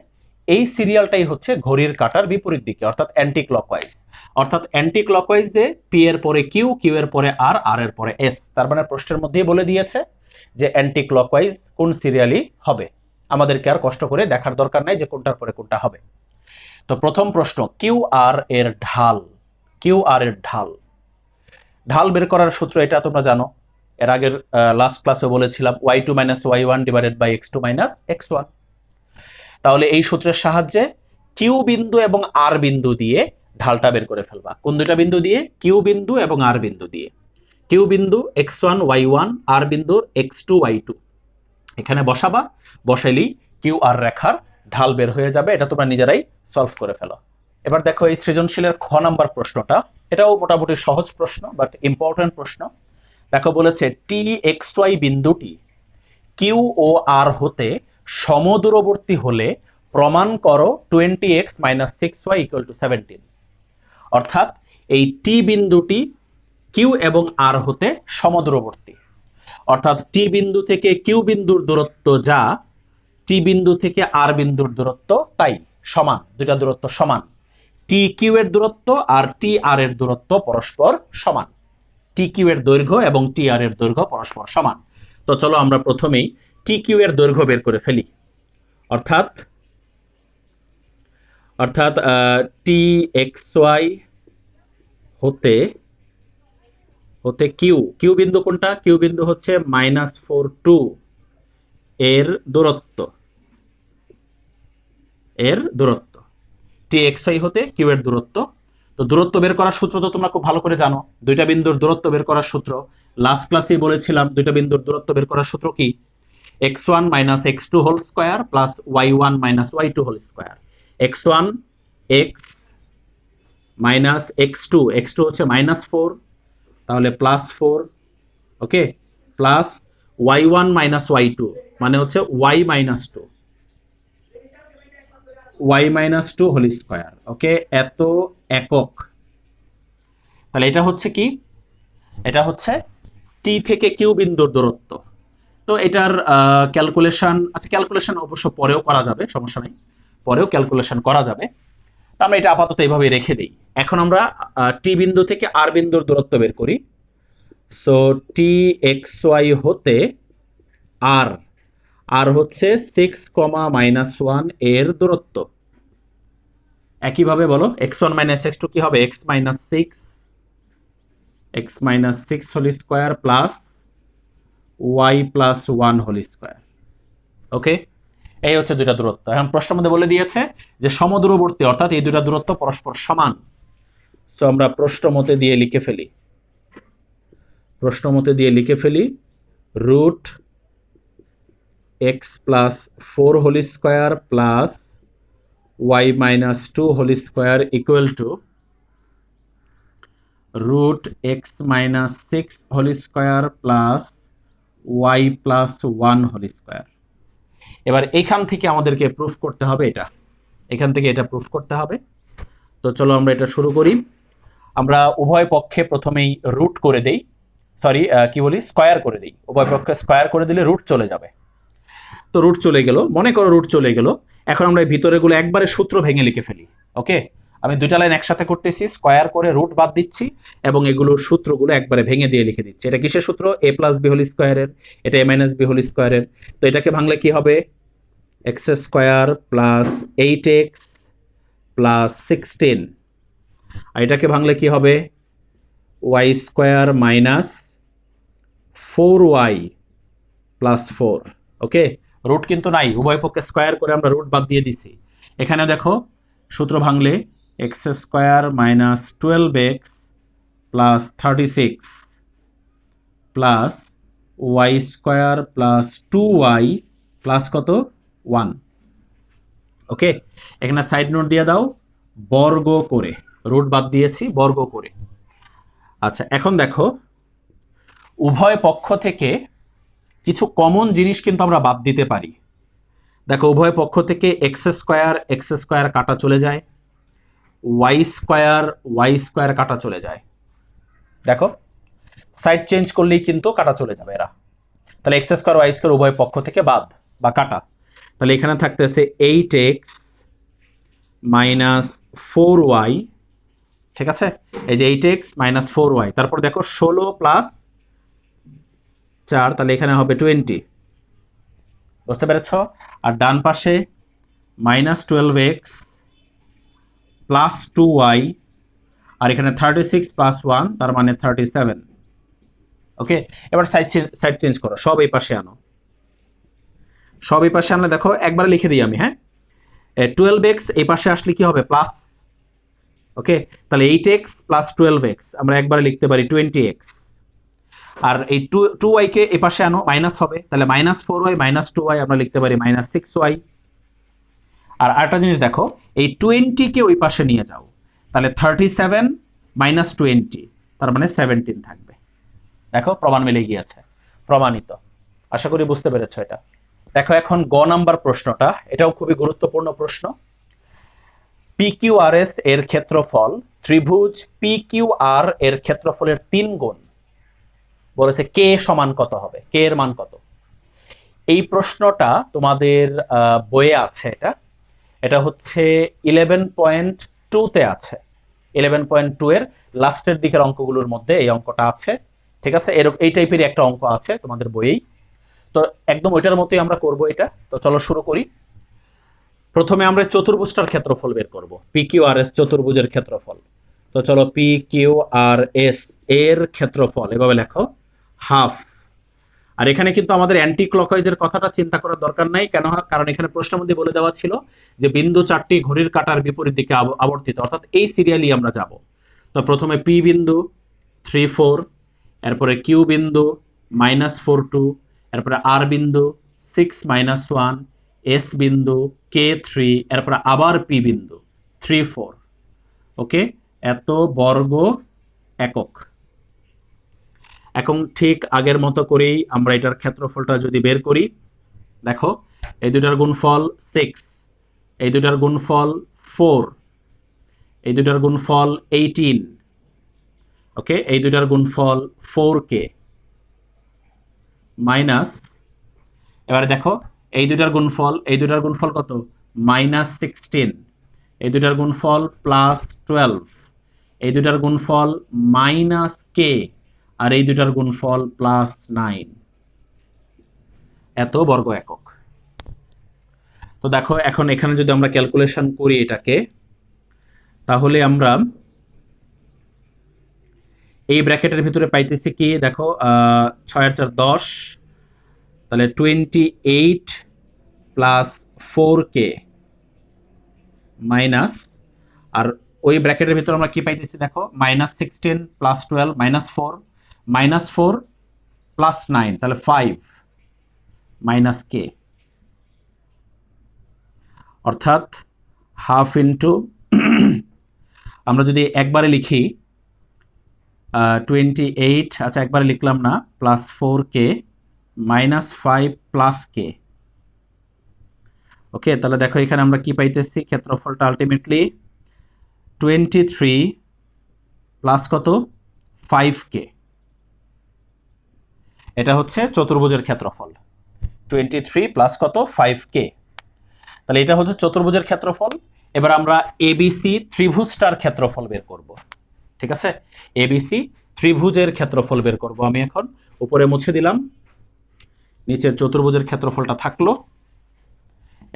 এই সিরিয়ালটাই হচ্ছে ঘড়ির কাঁটার বিপরীত দিকে, অর্থাৎ অ্যান্টি ক্লকওয়াইজ। অর্থাৎ অ্যান্টি ক্লকওয়াইজে পি এর পরে কিউ, কিউ এর পরে আর, আর এর পরে এস। তার মানে প্রশ্নের মধ্যেই বলে দিয়েছে যে অ্যান্টি ক্লকওয়াইজ কোন সিরিয়ালি হবে। আমাদেরকে আর কষ্ট করে দেখার দরকার নাই যে কোনটার পরে কোনটা হবে। তো প্রথম প্রশ্ন, কিউ আর এর ঢাল। ঢাল বের করার সূত্র এটা তোমরা জানো, এর আগের লাস্ট ক্লাসে বলেছিলাম y2 minus y1 divided by x2 minus x1। তাহলে এই সূত্রের সাহায্যে কিউ বিন্দু এবং আর বিন্দু দিয়ে ঢালটা বের করে ফেলবা। কোন দুইটা বিন্দু দিয়ে? কিউ বিন্দু এবং আর বিন্দু দিয়ে। কিউ বিন্দু x1 y1, আর বিন্দুর x2 y2 এখানে বসাবা। বসাইলেই কিউ আর রেখার ঢাল বের হয়ে যাবে। এটা তোমরা নিজেরাই সলভ করে ফেলো। এবার দেখো, এই সৃজনশীলের খ নাম্বার প্রশ্নটা, এটাও মোটামুটি সহজ প্রশ্ন বাট ইম্পর্টেন্ট প্রশ্ন। দেখো, বলেছে টি এক্স ওয়াই বিন্দুটি কিউ ও আর হতে সমদূরবর্তী হলে প্রমাণ করো 20x minus 6y equal to 17। অর্থাৎ এই টি বিন্দুটি কিউ এবং আর হতে সমদূরবর্তী, অর্থাৎ টি বিন্দু থেকে কিউ বিন্দুর দূরত্ব যা, টি বিন্দু থেকে আর বিন্দুর দূরত্ব তাই সমান, দুইটা দূরত্ব সমান। টি কিউ এর দূরত্ব আর টি আর এর দূরত্ব পরস্পর সমান। টি কিউ এর দৈর্ঘ্য এবং টি আর এর দৈর্ঘ্য পরস্পর সমান। তো চলো আমরা প্রথমেই টি কিউ এর দৈর্ঘ্য বের করে ফেলি। অর্থাৎ টি এক্স ওয়াই হতে কিউ বিন্দু কোনটা? কিউ বিন্দু হচ্ছে -4 এর দূরত্ব, টি এক্স ওয়াই হতে কিউ এর দূরত্ব। তো দূরত্ব বের করার সূত্র তো তোমরা খুব ভালো করে জানো, দুইটা বিন্দুর দূরত্ব বের করার সূত্র লাস্ট ক্লাসেই বলেছিলাম। দুইটা বিন্দুর দূরত্ব বের করার সূত্র কি? x1 minus x2 whole square plus y1 minus y2 whole square. x1 x minus x2 হচ্ছে -4, তাহলে +4, ওকে, প্লাস y1 মাইনাস y2 মানে হচ্ছে y মাইনাস 2 হোল স্কয়ার, ওকে, এত একক। তাহলে এটা হচ্ছে কি? এটা হচ্ছে টি থেকে কিউ বিন্দুর দূরত্ব। তো এটার ক্যালকুলেশন অবশ্য পরেও করা যাবে, সমস্যা নেই, পরেও ক্যালকুলেশন করা যাবে। আমরা এটা আপাতত এইভাবে রেখে দিই। এখন আমরা টি বিন্দু থেকে আর বিন্দুর দূরত্ব বের করি। সো টি এক্স ওয়াই হতে আর আর হচ্ছে 6, -1 এর দূরত্ব। একইভাবে বলো x1 - x2 কি হবে? x - 6 whole square plus y+1 whole square. Okay, এই হচ্ছে দুইটা দূরত্ব। এখন প্রশ্নের মধ্যে বলে দিয়েছে যে সমদূরবর্তী, অর্থাৎ এই দুইটা দূরত্ব পরস্পর সমান। সো আমরা প্রশ্নমতে দিয়ে লিখে ফেলি root x+4 whole square plus y-2 whole square equal to root x-6 whole square plus y+1 whole square. এবার এইখান থেকে আমাদেরকে প্রুফ করতে হবে এটা প্রুফ করতে হবে। তো চলো আমরা এটা শুরু করি। আমরা উভয় পক্ষে প্রথমেই রুট করে দেই, স্কোয়ার করে দিই। উভয় পক্ষে স্কোয়ার করে দিলে রুট চলে যাবে। তো রুট চলে গেল, মনে করো রুট চলে গেল। এখন আমরা এই ভিতরেগুলো একবারে সূত্র ভেঙে লিখে ফেলি। ওকে, আমি দুইটা লাইন একসাথে করতেছি, স্কোয়ার করে রুট বাদ দিচ্ছি এবং এগুলোর সূত্রগুলো একবারে ভেঙে দিয়ে লিখে দিচ্ছি। এটা কিসের সূত্র? a+b হোল স্কোয়ারের, এটা a-b হোল স্কোয়ারের। তো এটাকে ভাঙলে কি হবে? x² plus 8x plus 16। আর এটাকে ভাঙলে কি হবে? y² minus 4y plus 4। ওকে, রুট কিন্তু নাই, উভয় পক্ষে স্কোয়ার করে আমরা রুট বাদ দিয়ে দিছি। এখানে দেখো সূত্র ভাঙলে x² minus 12x plus 36 plus y² plus 2y plus কত? 1। ওকে, এখানে সাইড নোট দিয়ে দাও, বর্গ করে, রুট বাদ দিয়েছি বর্গ করে। আচ্ছা, এখন দেখো উভয় পক্ষ থেকে কিছু কমন জিনিস কিন্তু আমরা বাদ দিতে পারি। দেখো উভয় পক্ষ থেকে x² কাটা চলে যায়, y² কাটা চলে যায়। দেখো সাইড চেঞ্জ করলেই কিন্তু কাটা চলে যাবে এরা। তাহলে x² y² উভয় পক্ষ থেকে বাদ বা কাটা। তাহলে এখানে থাকতেছে 8x মাইনাস 4y। ঠিক আছে, এই যে 8x মাইনাস 4y, তারপর দেখো 16 প্লাস 4, তাহলে এখানে হবে 20। বুঝতে পেরেছ? আর ডান পাশে -12x প্লাস 2y, আর এখানে 36 প্লাস 1, তার মানে 37। ওকে, এবার সাইড চেঞ্জ করো, সব এই পাশে আনো। সব এই পাশে আনলে দেখো একবারে লিখে দিই আমি, হ্যাঁ। 12x এই পাশে আসলে কি হবে? প্লাস। ওকে, তাহলে 8x প্লাস 12x আমরা একবারে লিখতে পারি 20x। আর এই 2y কে এই পাশে আনো, মাইনাস হবে, তাহলে -4y মাইনাস 2y আমরা লিখতে পারি -6y। আর আরেকটা জিনিস দেখো, এই 20 কে ওই পাশে নিয়ে যাও, তাহলে 37 মাইনাস 20, তার মানে 17 থাকবে। দেখো প্রমাণ মিলে গিয়েছে, প্রমাণিত। আশা করি বুঝতে পেরেছো এটা। দেখো এখন গ নাম্বার প্রশ্নটা, এটাও খুবই গুরুত্বপূর্ণ প্রশ্ন। PQRS এর ক্ষেত্রফল ত্রিভুজ PQR এর ক্ষেত্রফলের 3 গুণ। বলেছে কে সমান কত হবে, কে এর মান কত। এই প্রশ্নটা তোমাদের বইয়ে আছে। এটা হচ্ছে 11.2 তে আছে। 11.2 এর লাস্টের দিকের অঙ্কগুলোর মধ্যে এই অঙ্কটা আছে। ঠিক আছে, এই টাইপেরই একটা অঙ্ক আছে তোমাদের বইয়েই। তো একদম ওইটার মতোই আমরা করব এটা। তো চলো শুরু করি। প্রথমে আমরা চতুর্ভুজটার ক্ষেত্রফল বের করব, PQRS চতুর্ভুজের ক্ষেত্রফল। তো চলো PQRS এর ক্ষেত্রফল এভাবে লেখো, হাফ। আর এখানে কিন্তু আমাদের অ্যান্টি ক্লকওয়াইজের কথাটা চিন্তা করার দরকার নাই, কেন? কারণ এখানে প্রশ্নের মধ্যে বলে দেওয়া ছিল যে বিন্দু 4টি ঘড়ির কাঁটার বিপরীত দিকে আবর্তিত, অর্থাৎ এই সিরিয়ালি আমরা যাব। তো প্রথমে P বিন্দু 3 4, এরপরে Q বিন্দু -4 2, এরপরে R বিন্দু 6 -1, S বিন্দু K3, এরপরে আবার P বিন্দু 3 4। ওকে, এত বর্গ একক। এখন ঠিক আগের মতো করেই আমরা এটার ক্ষেত্রফলটা যদি বের করি, দেখো এই দুটার গুণফল 6, এই দুটার গুণফল 4, এই দুটার গুণফল 18। ওকে, এই দুটার গুণফল 4k মাইনাস, এবারে দেখো এই দুটার গুণফল কত? -16। এই দুটার গুণফল +12। এই দুটার গুণফল -k। আর এই দুইটার গুণফল +9, এত বর্গ একক। তো দেখো এখন এখানে যদি আমরা ক্যালকুলেশন করি এটাকে, তাহলে আমরা এই ব্র্যাকেটের ভিতরে পাইতেছি কি, দেখো 6 আর 4 10, তাহলে 28 প্লাস 4k মাইনাস, আর ওই ব্র্যাকেটের ভিতরে আমরা কি পাইতেছি দেখো -16 প্লাস 12 -4 -4 প্লাস 9, তাহলে 5 মাইনাস k, অর্থাৎ হাফ ইন্টু আমরা যদি একবারে লিখি 28, আচ্ছা একবারে লিখলাম না, +4k -5 প্লাস k। ওকে, তাহলে দেখো এখানে আমরা কি পাইতেছি, ক্ষেত্রফলটা আলটিমেটলি 23 প্লাস কত 5k, এটা হচ্ছে চতুর্ভুজের ক্ষেত্রফল। 23 প্লাস কত 5k, তাহলে এটা হচ্ছে চতুর্ভুজের ক্ষেত্রফল। এবার আমরা এবিসি ত্রিভুজটার ক্ষেত্রফল বের করব। ঠিক আছে, এবিসি ত্রিভুজের ক্ষেত্রফল বের করব। আমি এখন উপরে মুছে দিলাম, নিচের চতুর্ভুজের ক্ষেত্রফলটা থাকলো।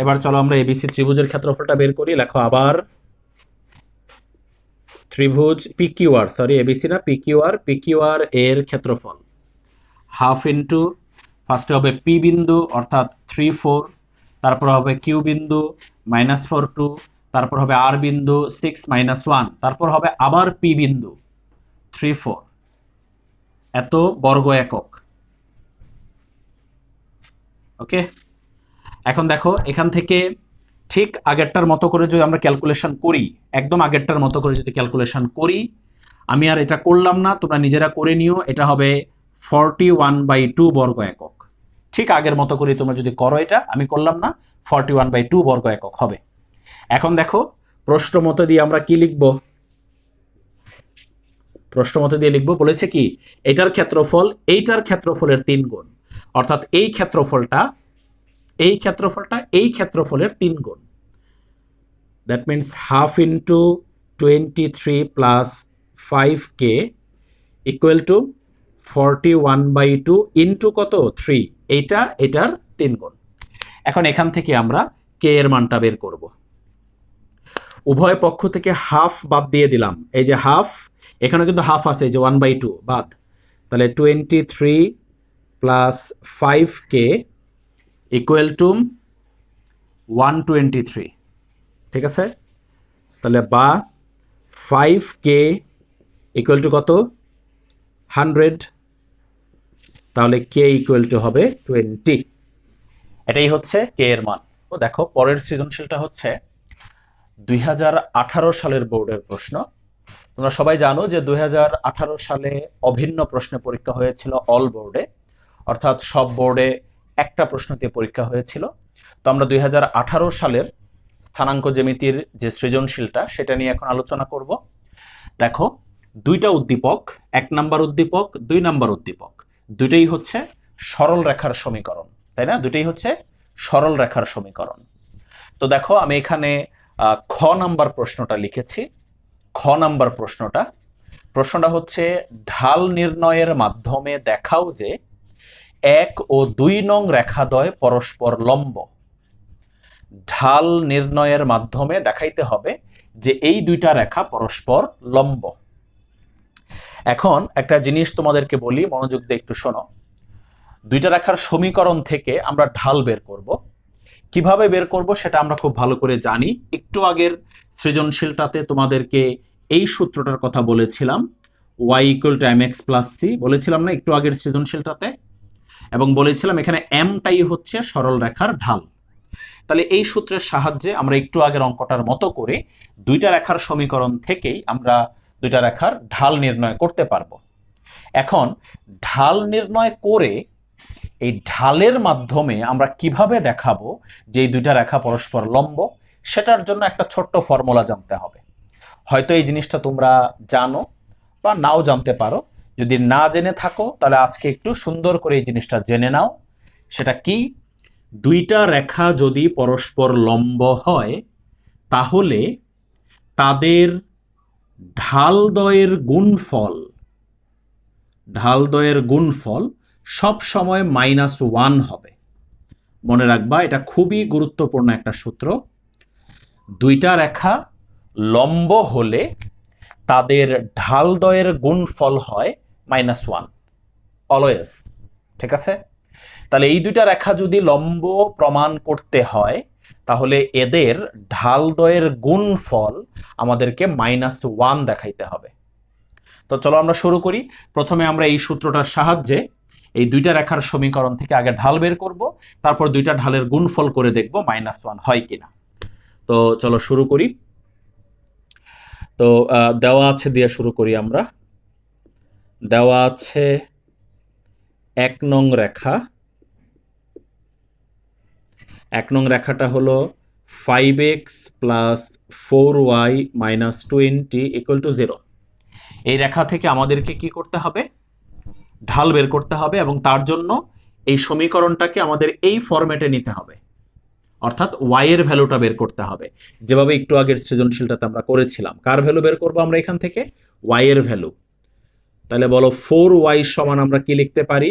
এবার চলো আমরা এবিসি ত্রিভুজের ক্ষেত্রফলটা বের করি। লেখো আবার ত্রিভুজ পিকিউআর, সরি এবিসি না, পিকিউআর এর ক্ষেত্রফল হাফ ইন্টু, ফার্স্টে হবে পি বিন্দু অর্থাৎ 3 4, তারপর হবে কিউ বিন্দু -4 2, তারপর হবে আর বিন্দু 6 -1, তারপর হবে আবার পি বিন্দু 3 4, এত বর্গ একক। ওকে, এখন দেখো এখান থেকে ঠিক আগেরটার মতো করে যদি আমরা ক্যালকুলেশন করি, একদম আগেরটার মতো করে যদি ক্যালকুলেশন করি, আমি আর এটা করলাম না, তোমরা নিজেরা করে নিও। এটা হবে 41/2 বর্গ একক। ঠিক আগের মতো করে তোমরা যদি করো, এটা আমি করলাম না, 41/2 বর্গ একক হবে। এখন দেখো প্রশ্ন মতো দিয়ে আমরা কি লিখব, প্রশ্ন মতো দিয়ে লিখবো বলেছে কি, এটার ক্ষেত্রফল এইটার ক্ষেত্রফলের 3 গুণ, অর্থাৎ এই ক্ষেত্রফলটা এই ক্ষেত্রফলের 3 গুণ। That means half into 23 plus 5k equal to 41/2 into কত 3, এইটা এটার 3 গুণ। এখন এখান থেকে আমরা কে এর মানটা বের করব। উভয় পক্ষ থেকে হাফ বাদ দিয়ে দিলাম, এই যে হাফ, এখানে কিন্তু হাফ আছে, এই যে 1/2 বাদ, তাহলে 23 প্লাস 5k ইকুয়াল টু 123। ঠিক আছে, তাহলে বা 5k ইকুয়াল টু কত 100, তাহলে k ইকুয়াল টু হবে 20। এটাই হচ্ছে k এর মান। তো দেখো পরের সৃজনশীলটা হচ্ছে 2018 সালের বোর্ডের প্রশ্ন। তোমরা সবাই জানো যে 2018 সালে অভিন্ন প্রশ্নে পরীক্ষা হয়েছিল অল বোর্ডে, অর্থাৎ সব বোর্ডে একটা প্রশ্ন দিয়ে পরীক্ষা হয়েছিল। তো আমরা 2018 সালের স্থানাঙ্ক জ্যামিতির যে সৃজনশীলটা, সেটা নিয়ে এখন আলোচনা করব। দেখো দুইটা উদ্দীপক, 1 নাম্বার উদ্দীপক 2 নাম্বার উদ্দীপক, দুইটাই হচ্ছে সরল রেখার সমীকরণ, তাই না? দুইটাই হচ্ছে সরল রেখার সমীকরণ। তো দেখো আমি এখানে খ নাম্বার প্রশ্নটা লিখেছি। খ নাম্বার প্রশ্নটা হচ্ছে ঢাল নির্ণয়ের মাধ্যমে দেখাও যে 1 ও 2 নং রেখাদ্বয় পরস্পর লম্ব। ঢাল নির্ণয়ের মাধ্যমে দেখাইতে হবে যে এই দুইটা রেখা পরস্পর লম্ব। এখন একটা জিনিস তোমাদেরকে বলি, মনোযোগ দিয়ে একটু শোনো। দুইটা রেখার সমীকরণ থেকে আমরা ঢাল বের করব। কিভাবে বের করব সেটা আমরা খুব ভালো করে জানি। একটু আগের সৃজনশীলটাতে তোমাদেরকে এই সূত্রটার কথা বলেছিলাম, y = mx + c বলেছিলাম না একটু আগের সৃজনশীলটাতে, এবং বলেছিলাম এখানে mটাই হচ্ছে সরল রেখার ঢাল। তাহলে এই সূত্রের সাহায্যে আমরা একটু আগের অঙ্কটার মতো করে দুইটা রেখার সমীকরণ থেকেই আমরা দুইটা রেখার ঢাল নির্ণয় করতে পারবো। এখন ঢাল নির্ণয় করে এই ঢালের মাধ্যমে আমরা কিভাবে দেখাবো যে এই দুইটা রেখা পরস্পর লম্ব, সেটার জন্য একটা ছোট্ট ফর্মুলা জানতে হবে। হয়তো এই জিনিসটা তোমরা জানো বা নাও জানতে পারো। যদি না জেনে থাকো তাহলে আজকে একটু সুন্দর করে এই জিনিসটা জেনে নাও। সেটা কি, দুইটা রেখা যদি পরস্পর লম্ব হয় তাহলে তাদের ঢালদ্বয়ের গুণফল ঢালদ্বয়ের গুণফল সব সময় -1 হবে। মনে রাখবা, এটা খুবই গুরুত্বপূর্ণ একটা সূত্র। দুইটা রেখা লম্ব হলে তাদের ঢালদ্বয়ের গুণফল হয় -1 অলওয়েজ। ঠিক আছে? তাহলে এই দুইটা রেখা যদি লম্ব প্রমাণ করতে হয় তাহলে এদের ঢালদ্বয়ের গুণফল আমাদেরকে -1 দেখাইতে হবে। তো চলো আমরা শুরু করি। প্রথমে আমরা এই সূত্রটার সাহায্যে এই দুইটা রেখার সমীকরণ থেকে আগে ঢাল বের করব, তারপর দুইটা ঢালের গুণফল করে দেখব -1 হয় কিনা। তো চলো শুরু করি। তো দেওয়া আছে দিয়ে শুরু করি আমরা। দেওয়া আছে 1 নং রেখা। 1 নং রেখাটা হলো 5x + 4y - 20 = 0। এই রেখা থেকে আমাদেরকে কি করতে হবে? ঢাল বের করতে হবে, এবং তার জন্য এই সমীকরণটাকে আমাদের এই ফরম্যাটে নিতে হবে, অর্থাৎ y এর ভ্যালুটা বের করতে হবে, যেভাবে একটু আগের সৃজনশীলটাতে আমরা করেছিলাম। কার ভ্যালু বের করব আমরা এখান থেকে? y এর ভ্যালু। তাহলে বলো 4y সমান আমরা কি লিখতে পারি?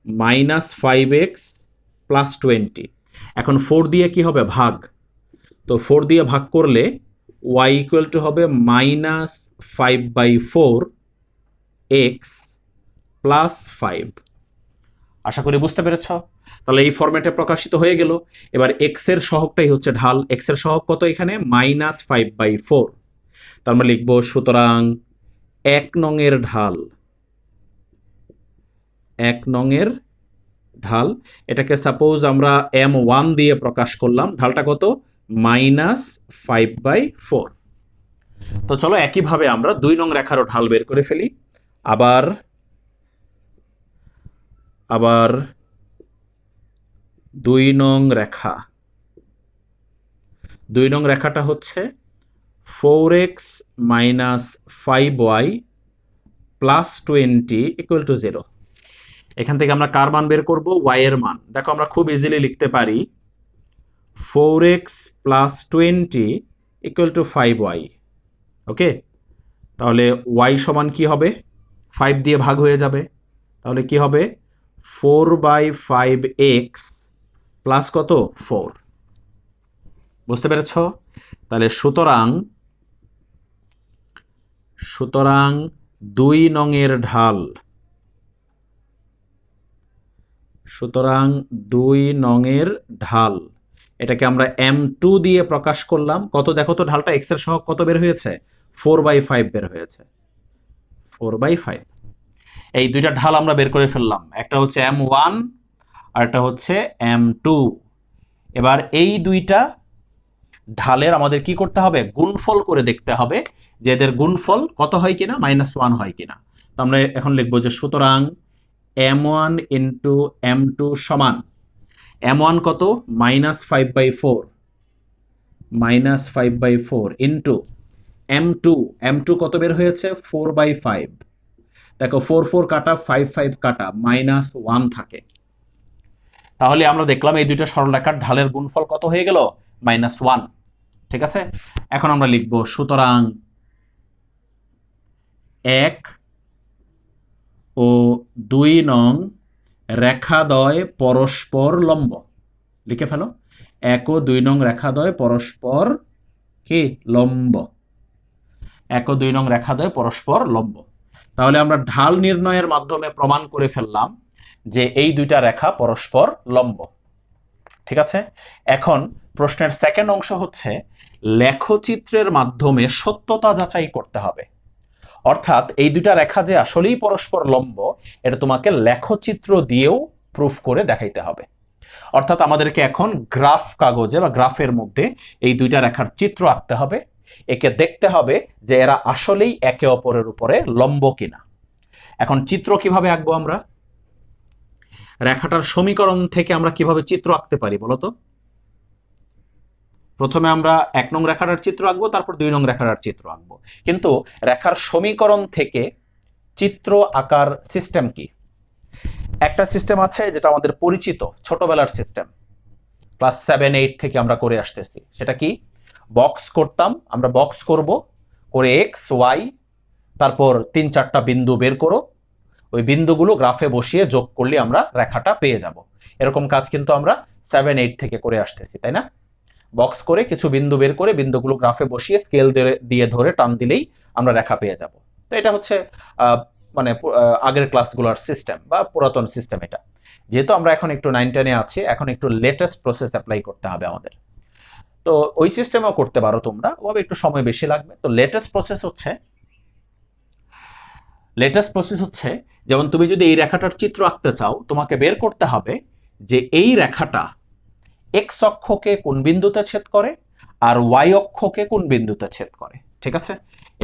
-5x + 20। এখন 4 দিয়ে কি হবে? ভাগ। তো 4 দিয়ে ভাগ করলে y = হবে -5/4x + 5। আশা করি বুঝতে পেরেছ। তাহলে এই ফরম্যাটে প্রকাশিত হয়ে গেল। এবার x এর সহগটাই হচ্ছে ঢাল। x এর সহগ কত এখানে? -5/4। তার মানে লিখব সুতরাং 1 নং এর ঢাল, 1 নং এর ঢাল, এটাকে সাপোজ আমরা m1 দিয়ে প্রকাশ করলাম। ঢালটা কত? -5/4। তো চলো একইভাবে আমরা 2 নং রেখারও ঢাল বের করে ফেলি। আবার 2 নং রেখা। 2 নং রেখাটা হচ্ছে 4x - 5y + 20 = 0। এখান থেকে আমরা কার মান বের করব? y এর মান। দেখো আমরা খুব ইজিলি লিখতে পারি 4x + 20 = 5y। ওকে, তাহলে y সমান কি হবে? 5 দিয়ে ভাগ হয়ে যাবে। তাহলে কি হবে? 4/5x প্লাস কত? 4। বুঝতে পেরেছ? তাহলে সুতরাং 2 নং এর ঢাল, সুতরাং 2 নং এর ঢাল, এটাকে আমরা m2 দিয়ে প্রকাশ করলাম। কত দেখো তো ঢালটা? x এর সহগ কত বের হয়েছে? 4/5 বের হয়েছে। 4/5। এই দুইটা ঢাল আমরা বের করে ফেললাম। একটা হচ্ছে m1 আর একটা হচ্ছে m2। এবার এই দুইটা ঢালের আমাদের কি করতে হবে? গুণফল করে দেখতে হবে যে এদের গুণফল কত হয় কিনা, -1 হয় কিনা। তো আমরা এখন লিখবো যে সুতরাং m1 × m2 সমান, m1 কত? -5/4, -5/4 ইন্টু m2, m2 কত বের হয়েছে? 4/5। দেখো 4 4 কাটা, 5 5 কাটা, -1 থাকে। তাহলে আমরা দেখলাম এই দুইটা সরলরেখার ঢালের গুণফল কত হয়ে গেল? -1। ঠিক আছে? এখন আমরা লিখব সুতরাং 1 ও 2 নং রেখাদ্বয় পরস্পর লম্ব। লিখে ফেলো, 1 ও 2 নং রেখাদ্বয় পরস্পর কি? লম্ব। 1 ও 2 নং রেখাদ্বয় পরস্পর লম্ব। তাহলে আমরা ঢাল নির্ণয়ের মাধ্যমে প্রমাণ করে ফেললাম যে এই দুইটা রেখা পরস্পর লম্ব। ঠিক আছে? এখন প্রশ্নের সেকেন্ড অংশ হচ্ছে লেখচিত্রের মাধ্যমে সত্যতা যাচাই করতে হবে। অর্থাৎ এই দুইটা রেখা যে আসলেই পরস্পর লম্ব, এটা তোমাকে লেখচিত্র দিয়েও প্রুফ করে দেখাইতে হবে। অর্থাৎ আমাদেরকে এখন গ্রাফ কাগজে বা গ্রাফের মধ্যে এই দুইটা রেখার চিত্র আঁকতে হবে। একে দেখতে হবে যে এরা আসলেই একে অপরের উপরে লম্ব কিনা। এখন চিত্র কিভাবে আঁকবো আমরা? রেখাটার সমীকরণ থেকে আমরা কিভাবে চিত্র আঁকতে পারি বলতো? প্রথমে আমরা 1 নং রেখাটার চিত্র আঁকবো, তারপর 2 নং রেখাটার চিত্র আঁকবো। কিন্তু রেখার সমীকরণ থেকে চিত্র আঁকার সিস্টেম কি? একটা সিস্টেম আছে যেটা আমাদের পরিচিত, ছোটবেলার সিস্টেম, ক্লাস 7 8 থেকে আমরা করে আসতেছি। সেটা কি? বক্স করতাম আমরা। বক্স করব, করে x y, তারপর 3 4টা বিন্দু বের করো, ওই বিন্দুগুলো গ্রাফে বসিয়ে যোগ করলে আমরা রেখাটা পেয়ে যাব। এরকম কাজ কিন্তু আমরা 7-8 থেকে করে আসতেছি, তাই না? বক্স করে কিছু বিন্দু বের করে বিন্দুগুলো গ্রাফে বসিয়ে স্কেল দিয়ে ধরে টান দিলেই আমরা রেখা পেয়ে যাব। তো এটা হচ্ছে মানে আগের ক্লাসগুলোর সিস্টেম বা পুরাতন সিস্টেম। এটা যেহেতু আমরা এখন একটু 9-10-এ আছি, এখন একটু লেটেস্ট প্রসেস অ্যাপ্লাই করতে হবে আমাদের। তো ওই সিস্টেমেও করতে পারো তোমরা, ওভাবে একটু সময় বেশি লাগবে। তো লেটেস্ট প্রসেস হচ্ছে যেমন তুমি যদি এই রেখাটার চিত্র আঁকতে চাও, তোমাকে বের করতে হবে যে এই রেখাটা এক্স অক্ষকে কোন বিন্দুতে ছেদ করে আর ওয়াই অক্ষকে কোন বিন্দুতে ছেদ করে। ঠিক আছে,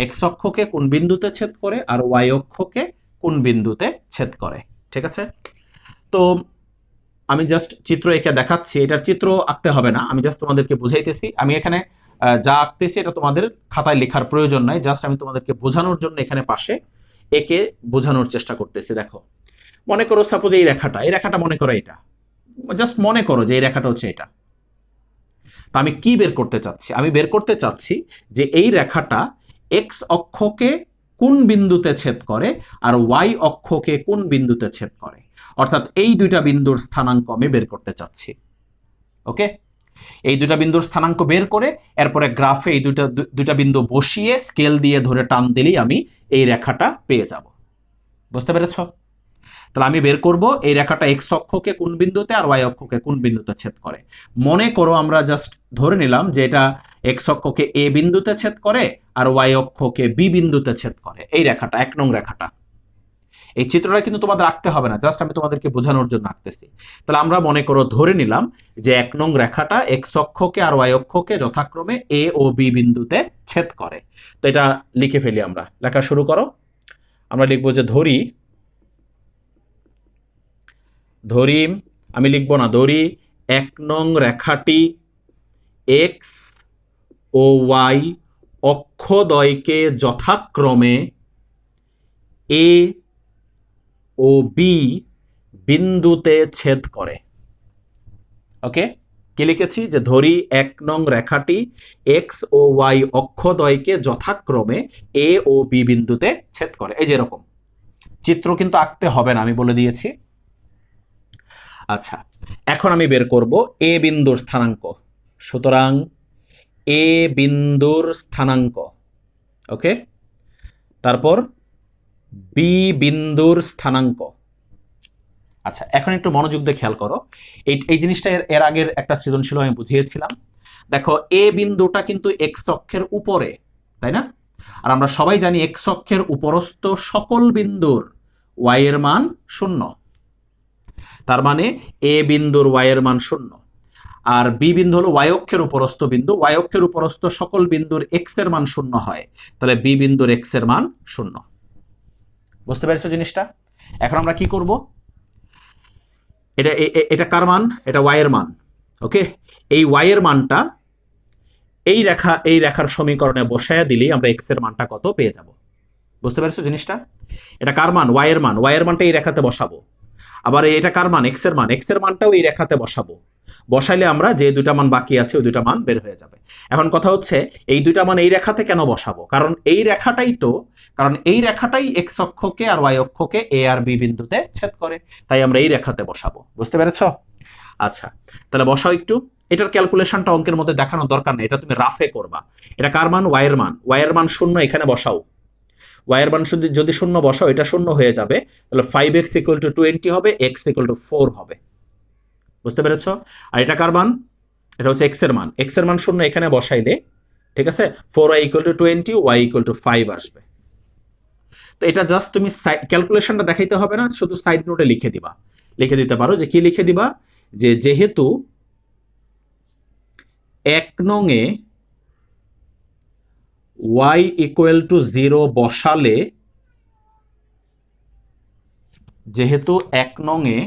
এক্স অক্ষকে কোন বিন্দুতে ছেদ করে আর ওয়াই অক্ষকে কোন বিন্দুতে ছেদ করে। ঠিক আছে, তো আমি জাস্ট চিত্র এঁকে দেখাচ্ছি, এটার চিত্র আঁকতে হবে না, আমি জাস্ট তোমাদেরকে বুঝাইতেছি। আমি এখানে যা আঁকতেছি এটা তোমাদের খাতায় লেখার প্রয়োজন নাই, জাস্ট আমি তোমাদেরকে বোঝানোর জন্য এখানে পাশে এঁকে বোঝানোর চেষ্টা করতেছি। দেখো, মনে করো সাপোজ এই রেখাটা মনে করো এটা, জাস্ট মনে করো যে এই রেখাটা হচ্ছে এটা। তো আমি কি বের করতে চাচ্ছি? আমি বের করতে চাচ্ছি যে এই রেখাটা এক্স অক্ষকে কোন বিন্দুতে ছেদ করে আর ওয়াই অক্ষকে কোন বিন্দুতে ছেদ করে, অর্থাৎ এই দুইটা বিন্দুর স্থানাঙ্ক আমি বের করতে চাচ্ছি। ওকে, এই দুইটা বিন্দুর স্থানাঙ্ক বের করে এরপরে গ্রাফে এই দুইটা বিন্দু বসিয়ে স্কেল দিয়ে ধরে টান দিলেই আমি এই রেখাটা পেয়ে যাব। বুঝতে পেরেছ? তাহলে আমি বের করব এই রেখাটা এক্স অক্ষকে কোন বিন্দুতে আর ওয়াই অক্ষকে কোন বিন্দুতে ছেদ করে। মনে করো আমরা জাস্ট ধরে নিলাম যে এটা এক্স অক্ষকে এ বিন্দুতে ছেদ করে আর ওয়াই অক্ষকে বি বিন্দুতে ছেদ করে। এই রেখাটা 1 নং রেখাটা, এই চিত্রটা কিন্তু তোমাদের আঁকতে হবে না, জাস্ট আমি তোমাদেরকে বোঝানোর জন্য আঁকতেছি। তাহলে আমরা মনে করো ধরে নিলাম যে 1 নং রেখাটা এক্স অক্ষকে আর ওয়াই অক্ষকে যথাক্রমে এ ও বি বিন্দুতে ছেদ করে। তো এটা লিখে ফেলি, আমরা লেখা শুরু করো। আমরা লিখবো যে ধরি, আমি লিখবো না, ধরি 1 নং রেখাটি এক্স ও ওয়াই অক্ষদ্বয়কে যথাক্রমে এ ও বি বিন্দুতে ছেদ করে। ওকে, কি লিখেছি? যে ধরি 1 নং রেখাটি এক্স ও ওয়াই অক্ষদ্বয়কে যথাক্রমে এ ও বি বিন্দুতে ছেদ করে। এই যে এরকম চিত্র কিন্তু আঁকতে হবে না, আমি বলে দিয়েছি। আচ্ছা, এখন আমি বের করব এ বিন্দুর স্থানাঙ্ক। সুতরাং এ বিন্দুর স্থানাঙ্ক, ওকে, তারপর বি বিন্দুর স্থানাঙ্ক। আচ্ছা, এখন একটু মনোযোগ দিয়ে খেয়াল করো, এই জিনিসটা এর আগের একটা সৃজনশীল আমি বুঝিয়েছিলাম। দেখো, এ বিন্দুটা কিন্তু এক্স অক্ষের উপরে, তাই না? আর আমরা সবাই জানি এক্স অক্ষের উপরস্থ সকল বিন্দুর ওয়াই এর মান 0। তার মানে এ বিন্দুর ওয়াই এর মান 0। আর বি বিন্দু হলো ওয়াই অক্ষের উপরস্থ বিন্দু, ওয়াই অক্ষের উপরস্থ সকল বিন্দুর এক্স এর মান 0 হয়, তাহলে বি বিন্দুর এক্স এর মান 0। বুঝতে পেরেছো জিনিসটা? এখন আমরা কি করব? এটা কার মান? এটা ওয়াই এর মান। ওকে, এই ওয়াই এর মানটা এই রেখার সমীকরণে বসায়া দিলেই আমরা এক্স এর মানটা কত পেয়ে যাব। বুঝতে পেরেছো জিনিসটা? এটা কার মান? ওয়াই এর মান। ওয়াই এর মানটা এই রেখাতে বসাবো। আবার এটা কার মান? এক্স এর মান। এক্স এর মানটাও এই রেখাতে বসাবো। বসাইলে আমরা যে দুইটা মান বাকি আছে ওই দুইটা মান বের হয়ে যাবে। এখন কথা হচ্ছে এই দুইটা মান এই রেখাতে কেন বসাবো? কারণ এই রেখাটাই এক্স অক্ষকে আর ওয়াই অক্ষকে এ আর বি বিন্দুতে ছেদ করে, তাই আমরা এই রেখাতে বসাবো। বুঝতে পেরেছ? আচ্ছা, তাহলে বসাও একটু। এটার ক্যালকুলেশনটা অঙ্কের মধ্যে দেখানোর দরকার নেই, এটা তুমি রাফে করবা। এটা কার মান? ওয়াই এর মান। ওয়াই এর মান 0, এখানে বসাও। ওয়াই এর মান যদি 0 বসাও, এটা 0 হয়ে যাবে, তাহলে 5x = 20 হবে, x = 4 হবে। বুঝতে পেরেছ? আর এটা কার মান? এটা হচ্ছে এক্স এর মান। এক্স এর মান 0 এখানে বসাইলে, ঠিক আছে, 4y = 20, y = 5 আসবে। তো এটা জাস্ট তুমি ক্যালকুলেশনটা দেখাইতে হবে না, শুধু সাইড নোটে লিখে দিতে পারো। যে কি লিখে দিবা? যে যেহেতু 1 নং এ y = 0 বসালে, যেহেতু 1 নং এ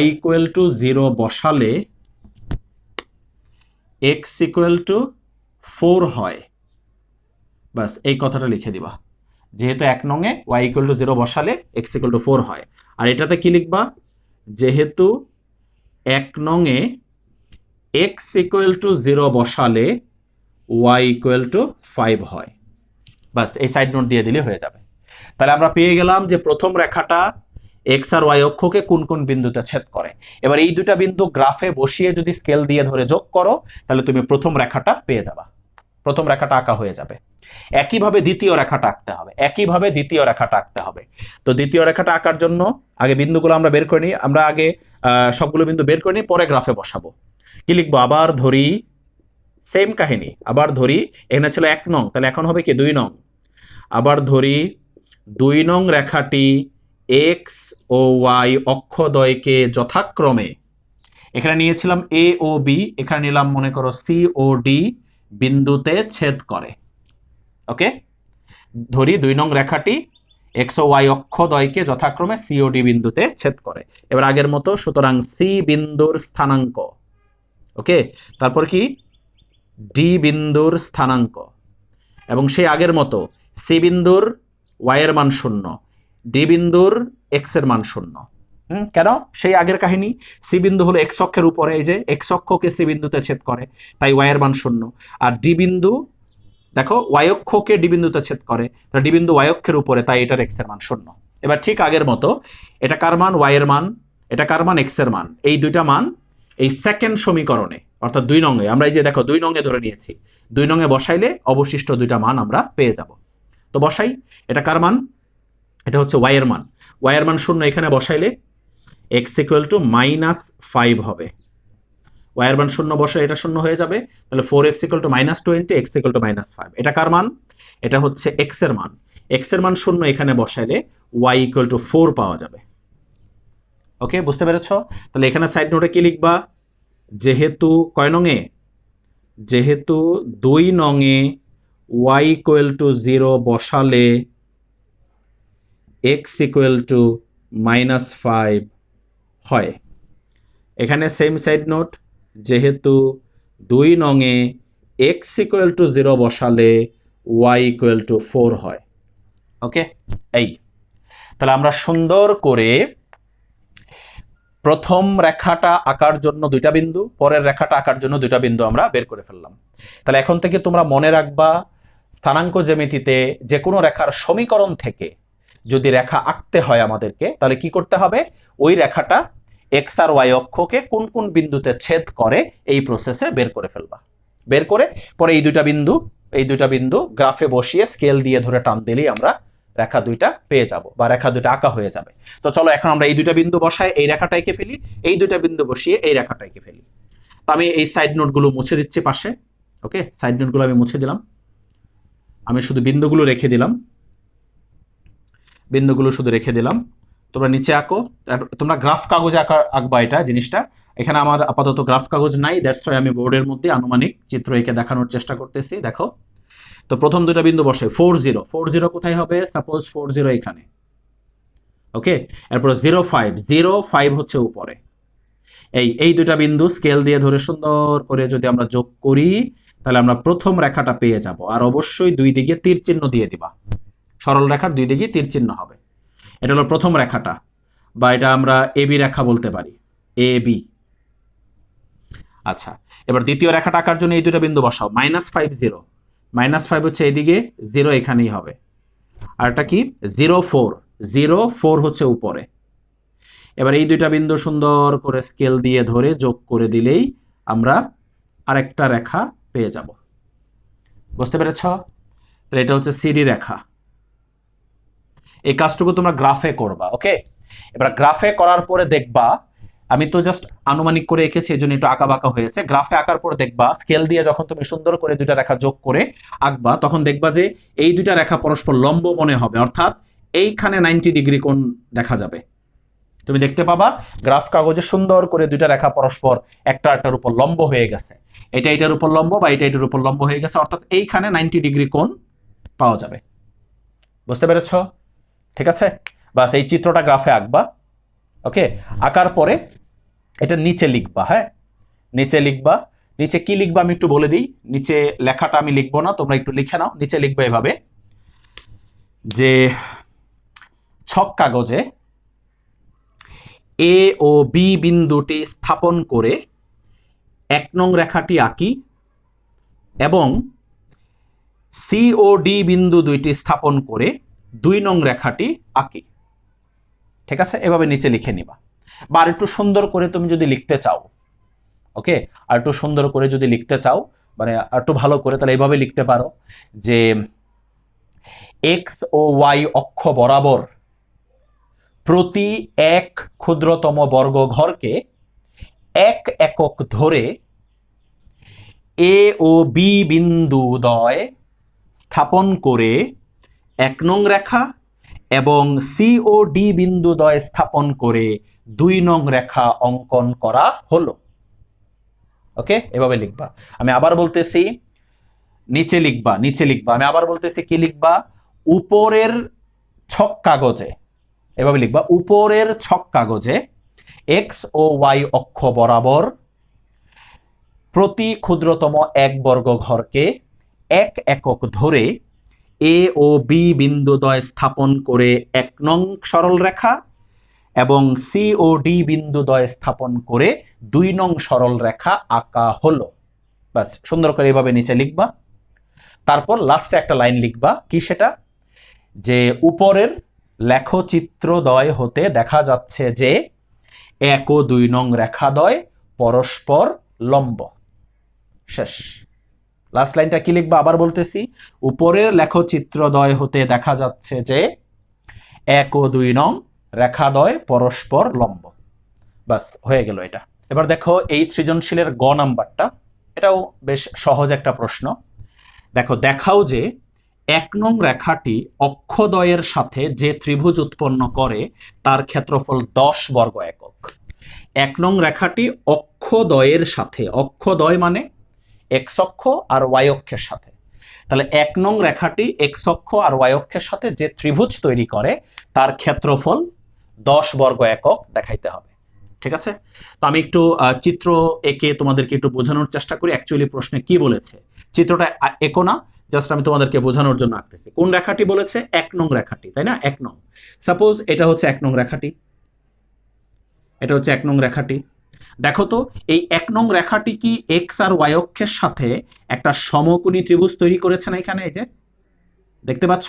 y = 0 বসালে x = 4 হয়। বাস এই কথাটা লিখে দিবা। যেহেতু 1 নং এ y = 0 বসালে x = 4 হয়। আর এটাতে কি লিখবা? যেহেতু 1 নং এ x = 0 বসালে y = 5 হয়। বাস এই সাইড নোট দিয়ে দিলে হয়ে যাবে। তাহলে আমরা পেয়ে গেলাম যে প্রথম রেখাটা এক্স আর ওয়াই অক্ষকে কোন কোন বিন্দুতে ছেদ করে। এবার এই দুটা বিন্দু গ্রাফে বসিয়ে যদি স্কেল দিয়ে ধরে যোগ করো তাহলে তুমি প্রথম রেখাটা পেয়ে যাবা, প্রথম রেখাটা আঁকা হয়ে যাবে। একইভাবে দ্বিতীয় রেখাটা আঁকতে হবে, একইভাবে দ্বিতীয় রেখাটা আঁকতে হবে। তো দ্বিতীয় রেখাটা আঁকার জন্য আগে বিন্দুগুলো আমরা বের করে নিই, আমরা আগে সবগুলো বিন্দু বের করে নিই, পরে গ্রাফে বসাবো। কি লিখবো, আবার ধরি, সেম কাহিনী, আবার ধরি, এখানে ছিল 1 নং, তাহলে এখন হবে কি 2 নং। আবার ধরি 2 নং রেখাটি এক্স ও ওয়াই অক্ষদ্বয়কে যথাক্রমে, এখানে নিয়েছিলাম এ ও বি, এখানে নিলাম মনে করো সি ও ডি বিন্দুতে ছেদ করে। ওকে, ধরি 2 নং রেখাটি এক্স ও ওয়াই অক্ষদ্বয়কে যথাক্রমে সি ও ডি বিন্দুতে ছেদ করে। এবার আগের মতো, সুতরাং সি বিন্দুর স্থানাঙ্ক, ওকে, তারপর কি ডি বিন্দুর স্থানাঙ্ক, এবং সেই আগের মতো সি বিন্দুর ওয়াই এর মান 0, ডি বিন্দুর এক্স এর মান 0। কেন, সেই আগের কাহিনী, সি বিন্দু হলো এক্স অক্ষের উপরে, এই যে এক্স অক্ষকে সি বিন্দুতে ছেদ করে, তাই ওয়াই এর মান 0। আর ডি বিন্দু দেখো ওয়াই অক্ষকে ডি বিন্দুতে ছেদ করে, তাহলে ডি বিন্দু ওয়াই অক্ষের উপরে, তাই এটার এক্স এর মান 0। এবার ঠিক আগের মতো এটা কার মান, ওয়াই এর মান, এটা কার মান, এক্স এর মান, এই দুইটা মান এই সেকেন্ড সমীকরণে অর্থাৎ 2 নং এ, আমরা এই যে দেখো 2 নং এ ধরে নিয়েছি, 2 নং এ বসাইলে অবশিষ্ট দুইটা মান আমরা পেয়ে যাব। তো বসাই, এটা কার মান, এটা হচ্ছে ওয়াই এর মান, ওয়াই এর মান 0 এখানে বসাইলে x ইকুয়াল টু -5 হবে। ওয়াই এর মান 0 বসে এটা 0 হয়ে যাবে, তাহলে 4x equal to -20, x equal to -5। এটা কার মান, এটা হচ্ছে x এর মান, x এর মান 0 এখানে বসাইলে y ইকুয়াল টু 4 পাওয়া যাবে। ওকে, বুঝতে পেরেছো? তাহলে এখানে সাইড নোটে কি লিখবা, যেহেতু কয় নং এ, যেহেতু 2 নং এ y ইকুয়াল টু 0 বসালে x ইকুয়াল টু -5 হয়। এখানে সেম সাইড নোট, যেহেতু 2 নং এ x ইকুয়াল টু 0 বসালে y ইকুয়াল টু 4 হয়। ওকে, এই তাহলে আমরা সুন্দর করে প্রথম রেখাটা আঁকার জন্য দুইটা বিন্দু, পরের রেখাটা আঁকার জন্য দুইটা বিন্দু আমরা বের করে ফেললাম। তাহলে এখন থেকে তোমরা মনে রাখবা, স্থানাঙ্ক জ্যামিতিতে যে কোনো রেখার সমীকরণ থেকে যদি রেখা আঁকতে হয় আমাদেরকে, তাহলে কি করতে হবে, ওই রেখাটা এক্স আর ওয়াই অক্ষকে কোন কোন বিন্দুতে ছেদ করে এই প্রসেসে বের করে ফেলবা। বের করে পরে এই দুইটা বিন্দু গ্রাফে বসিয়ে স্কেল দিয়ে ধরে টান দিলেই আমরা রেখা দুইটা পেয়ে যাব, বা রেখা দুইটা আঁকা হয়ে যাবে। তো চলো এখন আমরা এই দুইটা বিন্দু বসাই, এই রেখাটা এঁকে ফেলি, এই দুইটা বিন্দু বসিয়ে এই রেখাটা এঁকে ফেলি। তো আমি এই সাইড নোটগুলো মুছে দিচ্ছি পাশে। ওকে, সাইড নোটগুলো আমি মুছে দিলাম, আমি শুধু বিন্দুগুলো রেখে দিলাম, বিন্দুগুলো শুধু রেখে দিলাম। তোমরা নিচে আঁকো, তোমরা গ্রাফ কাগজে আঁকবা এটা জিনিসটা। এখানে আমার আপাতত গ্রাফ কাগজ নাই, দ্যাটস ওয়াই আমি বোর্ডের মধ্যে আনুমানিক চিত্র এঁকে দেখানোর চেষ্টা করতেছি। দেখো, তো প্রথম দুইটা বিন্দু বসে 40 কোথায় হবে, সাপোজ 40 এখানে। ওকে, এরপর 05 হচ্ছে উপরে। এই দুইটা বিন্দু স্কেল দিয়ে ধরে সুন্দর করে যদি আমরা যোগ করি তাহলে আমরা প্রথম রেখাটা পেয়ে যাব। আর অবশ্যই দুই দিকে তীর চিহ্ন দিয়ে দিবা, সরল রেখার দুই দিকে তীর চিহ্ন হবে। এটা হলো প্রথম রেখাটা, বা এটা আমরা এবি রেখা বলতে পারি, এবি। আচ্ছা, এবার দ্বিতীয় রেখাটা আঁকার জন্য এই দুটো বিন্দু বসাও, -50, -5 হচ্ছে এদিকে, 0 এখানেই হবে। আর এটা কি 04 হচ্ছে উপরে। এবার এই দুইটা বিন্দু সুন্দর করে স্কেল দিয়ে ধরে যোগ করে দিলেই আমরা আরেকটা রেখা পেয়ে যাব। বুঝতে পেরেছ? তাহলে এটা হচ্ছে সিডি রেখা। এই কাজটুকু তোমরা গ্রাফে করবা। ওকে, এবার গ্রাফে করার পরে দেখবা, আমি তো জাস্ট আনুমানিক করে এঁকেছি এই জন্য একটু আঁকা বাঁকা হয়েছে। গ্রাফে আঁকার পরে দেখবা স্কেল দিয়ে যখন তুমি সুন্দর করে দুইটা রেখা যোগ করে আঁকবা, তখন দেখবা যে এই দুইটা রেখা পরস্পর লম্ব মনে হবে, অর্থাৎ এইখানে 90 ডিগ্রি কোণ দেখা যাবে। তুমি দেখতে পাবা গ্রাফ কাগজে সুন্দর করে দুইটা রেখা পরস্পর একটা একটার উপর লম্ব হয়ে গেছে, এটা এটার উপর লম্ব বা এটা এটার উপর লম্ব হয়ে গেছে, অর্থাৎ এইখানে 90 ডিগ্রি কোণ পাওয়া যাবে। বুঝতে পেরেছ? ঠিক আছে, বাস এই চিত্রটা গ্রাফে আঁকবা। ওকে, আঁকার পরে এটা নিচে লিখবা। হ্যাঁ, নিচে লিখবা। নিচে কি লিখবা আমি একটু বলে দিই, নিচে লেখাটা আমি লিখবো না, তোমরা একটু লিখে নাও। নিচে লিখবা এভাবে যে ছক কাগজে এ ও বি বিন্দুটি স্থাপন করে 1 নং রেখাটি আঁকি এবং সি ও ডি বিন্দু দুইটি স্থাপন করে 2 নং রেখাটি আঁকি। ঠিক আছে, এভাবে নিচে লিখে নিবা। বা আর একটু সুন্দর করে তুমি যদি লিখতে চাও, ওকে, আর একটু সুন্দর করে যদি লিখতে চাও, মানে আর একটু ভালো করে, তাহলে এইভাবে লিখতে পারো যে এক্স ও ওয়াই অক্ষ বরাবর প্রতি এক ক্ষুদ্রতম বর্গঘরকে 1 একক ধরে এ ও বি বিন্দুদ্বয় স্থাপন করে 1 নং রেখা এবং সি ও ডি বিন্দুদ্বয় স্থাপন করে 2 নং রেখা অঙ্কন করা হলো। ওকে, এভাবে লিখবা। আমি আবার বলতেছি, নিচে লিখবা, নিচে লিখবা। আমি আবার বলতেছি, কি লিখবা? উপরের ছক কাগজে, এভাবে লিখবা, উপরের ছক কাগজে এক্স ও ওয়াই অক্ষ বরাবর প্রতি ক্ষুদ্রতম এক বর্গঘরকে 1 একক ধরে এ ও বি বিন্দুদ্বয় স্থাপন করে 1 নং সরল রেখা এবং সি ও ডি বিন্দুদ্বয় স্থাপন করে 2 নং সরল রেখা আঁকা হলো। বাস, সুন্দর করে এভাবে নিচে লিখবা। তারপর লাস্টে একটা লাইন লিখবা, কি সেটা? যে উপরের লেখচিত্রদ্বয় হতে দেখা যাচ্ছে যে 1 ও 2 নং রেখাদ্বয় পরস্পর লম্ব। শেষ। লাস্ট লাইনটা কি লিখবা? আবার বলতেছি, উপরের লেখচিত্রদ্বয় হতে দেখা যাচ্ছে যে 1 ও 2 নং রেখাদ্বয় পরস্পর লম্ব। বাস, হয়ে গেল এটা। এবার দেখো এই সৃজনশীলের গ নাম্বারটা, এটাও বেশ সহজ একটা প্রশ্ন। দেখো, দেখাও যে 1 নং রেখাটি অক্ষদ্বয়ের সাথে যে ত্রিভুজ উৎপন্ন করে তার ক্ষেত্রফল 10 বর্গ একক। 1 নং রেখাটি অক্ষদ্বয়ের সাথে, অক্ষদ্বয় মানে এক্স অক্ষ আর ওয়াই অক্ষের সাথে, তাহলে 1 নং রেখাটি এক্স অক্ষ আর ওয়াই অক্ষের সাথে যে ত্রিভুজ তৈরি করে তার ক্ষেত্রফল 10 বর্গ একক দেখাইতে হবে। ঠিক আছে, তো আমি একটু চিত্র এঁকে তোমাদেরকে একটু বোঝানোর চেষ্টা করি অ্যাকচুয়ালি প্রশ্নে কি বলেছে। চিত্রটা এঁকো না, জাস্ট আমি তোমাদেরকে বোঝানোর জন্য আঁকতেছি। কোন রেখাটি বলেছে? 1 নং রেখাটি, তাই না? 1 নং, সাপোজ এটা হচ্ছে 1 নং রেখাটি, এটা হচ্ছে 1 নং রেখাটি। দেখো তো, এই 1 নং রেখাটি কি এক্স আর ওয়াই অক্ষের সাথে একটা সমকোণী ত্রিভুজ তৈরি করেছে না? এখানে এই যে দেখতে পাচ্ছ,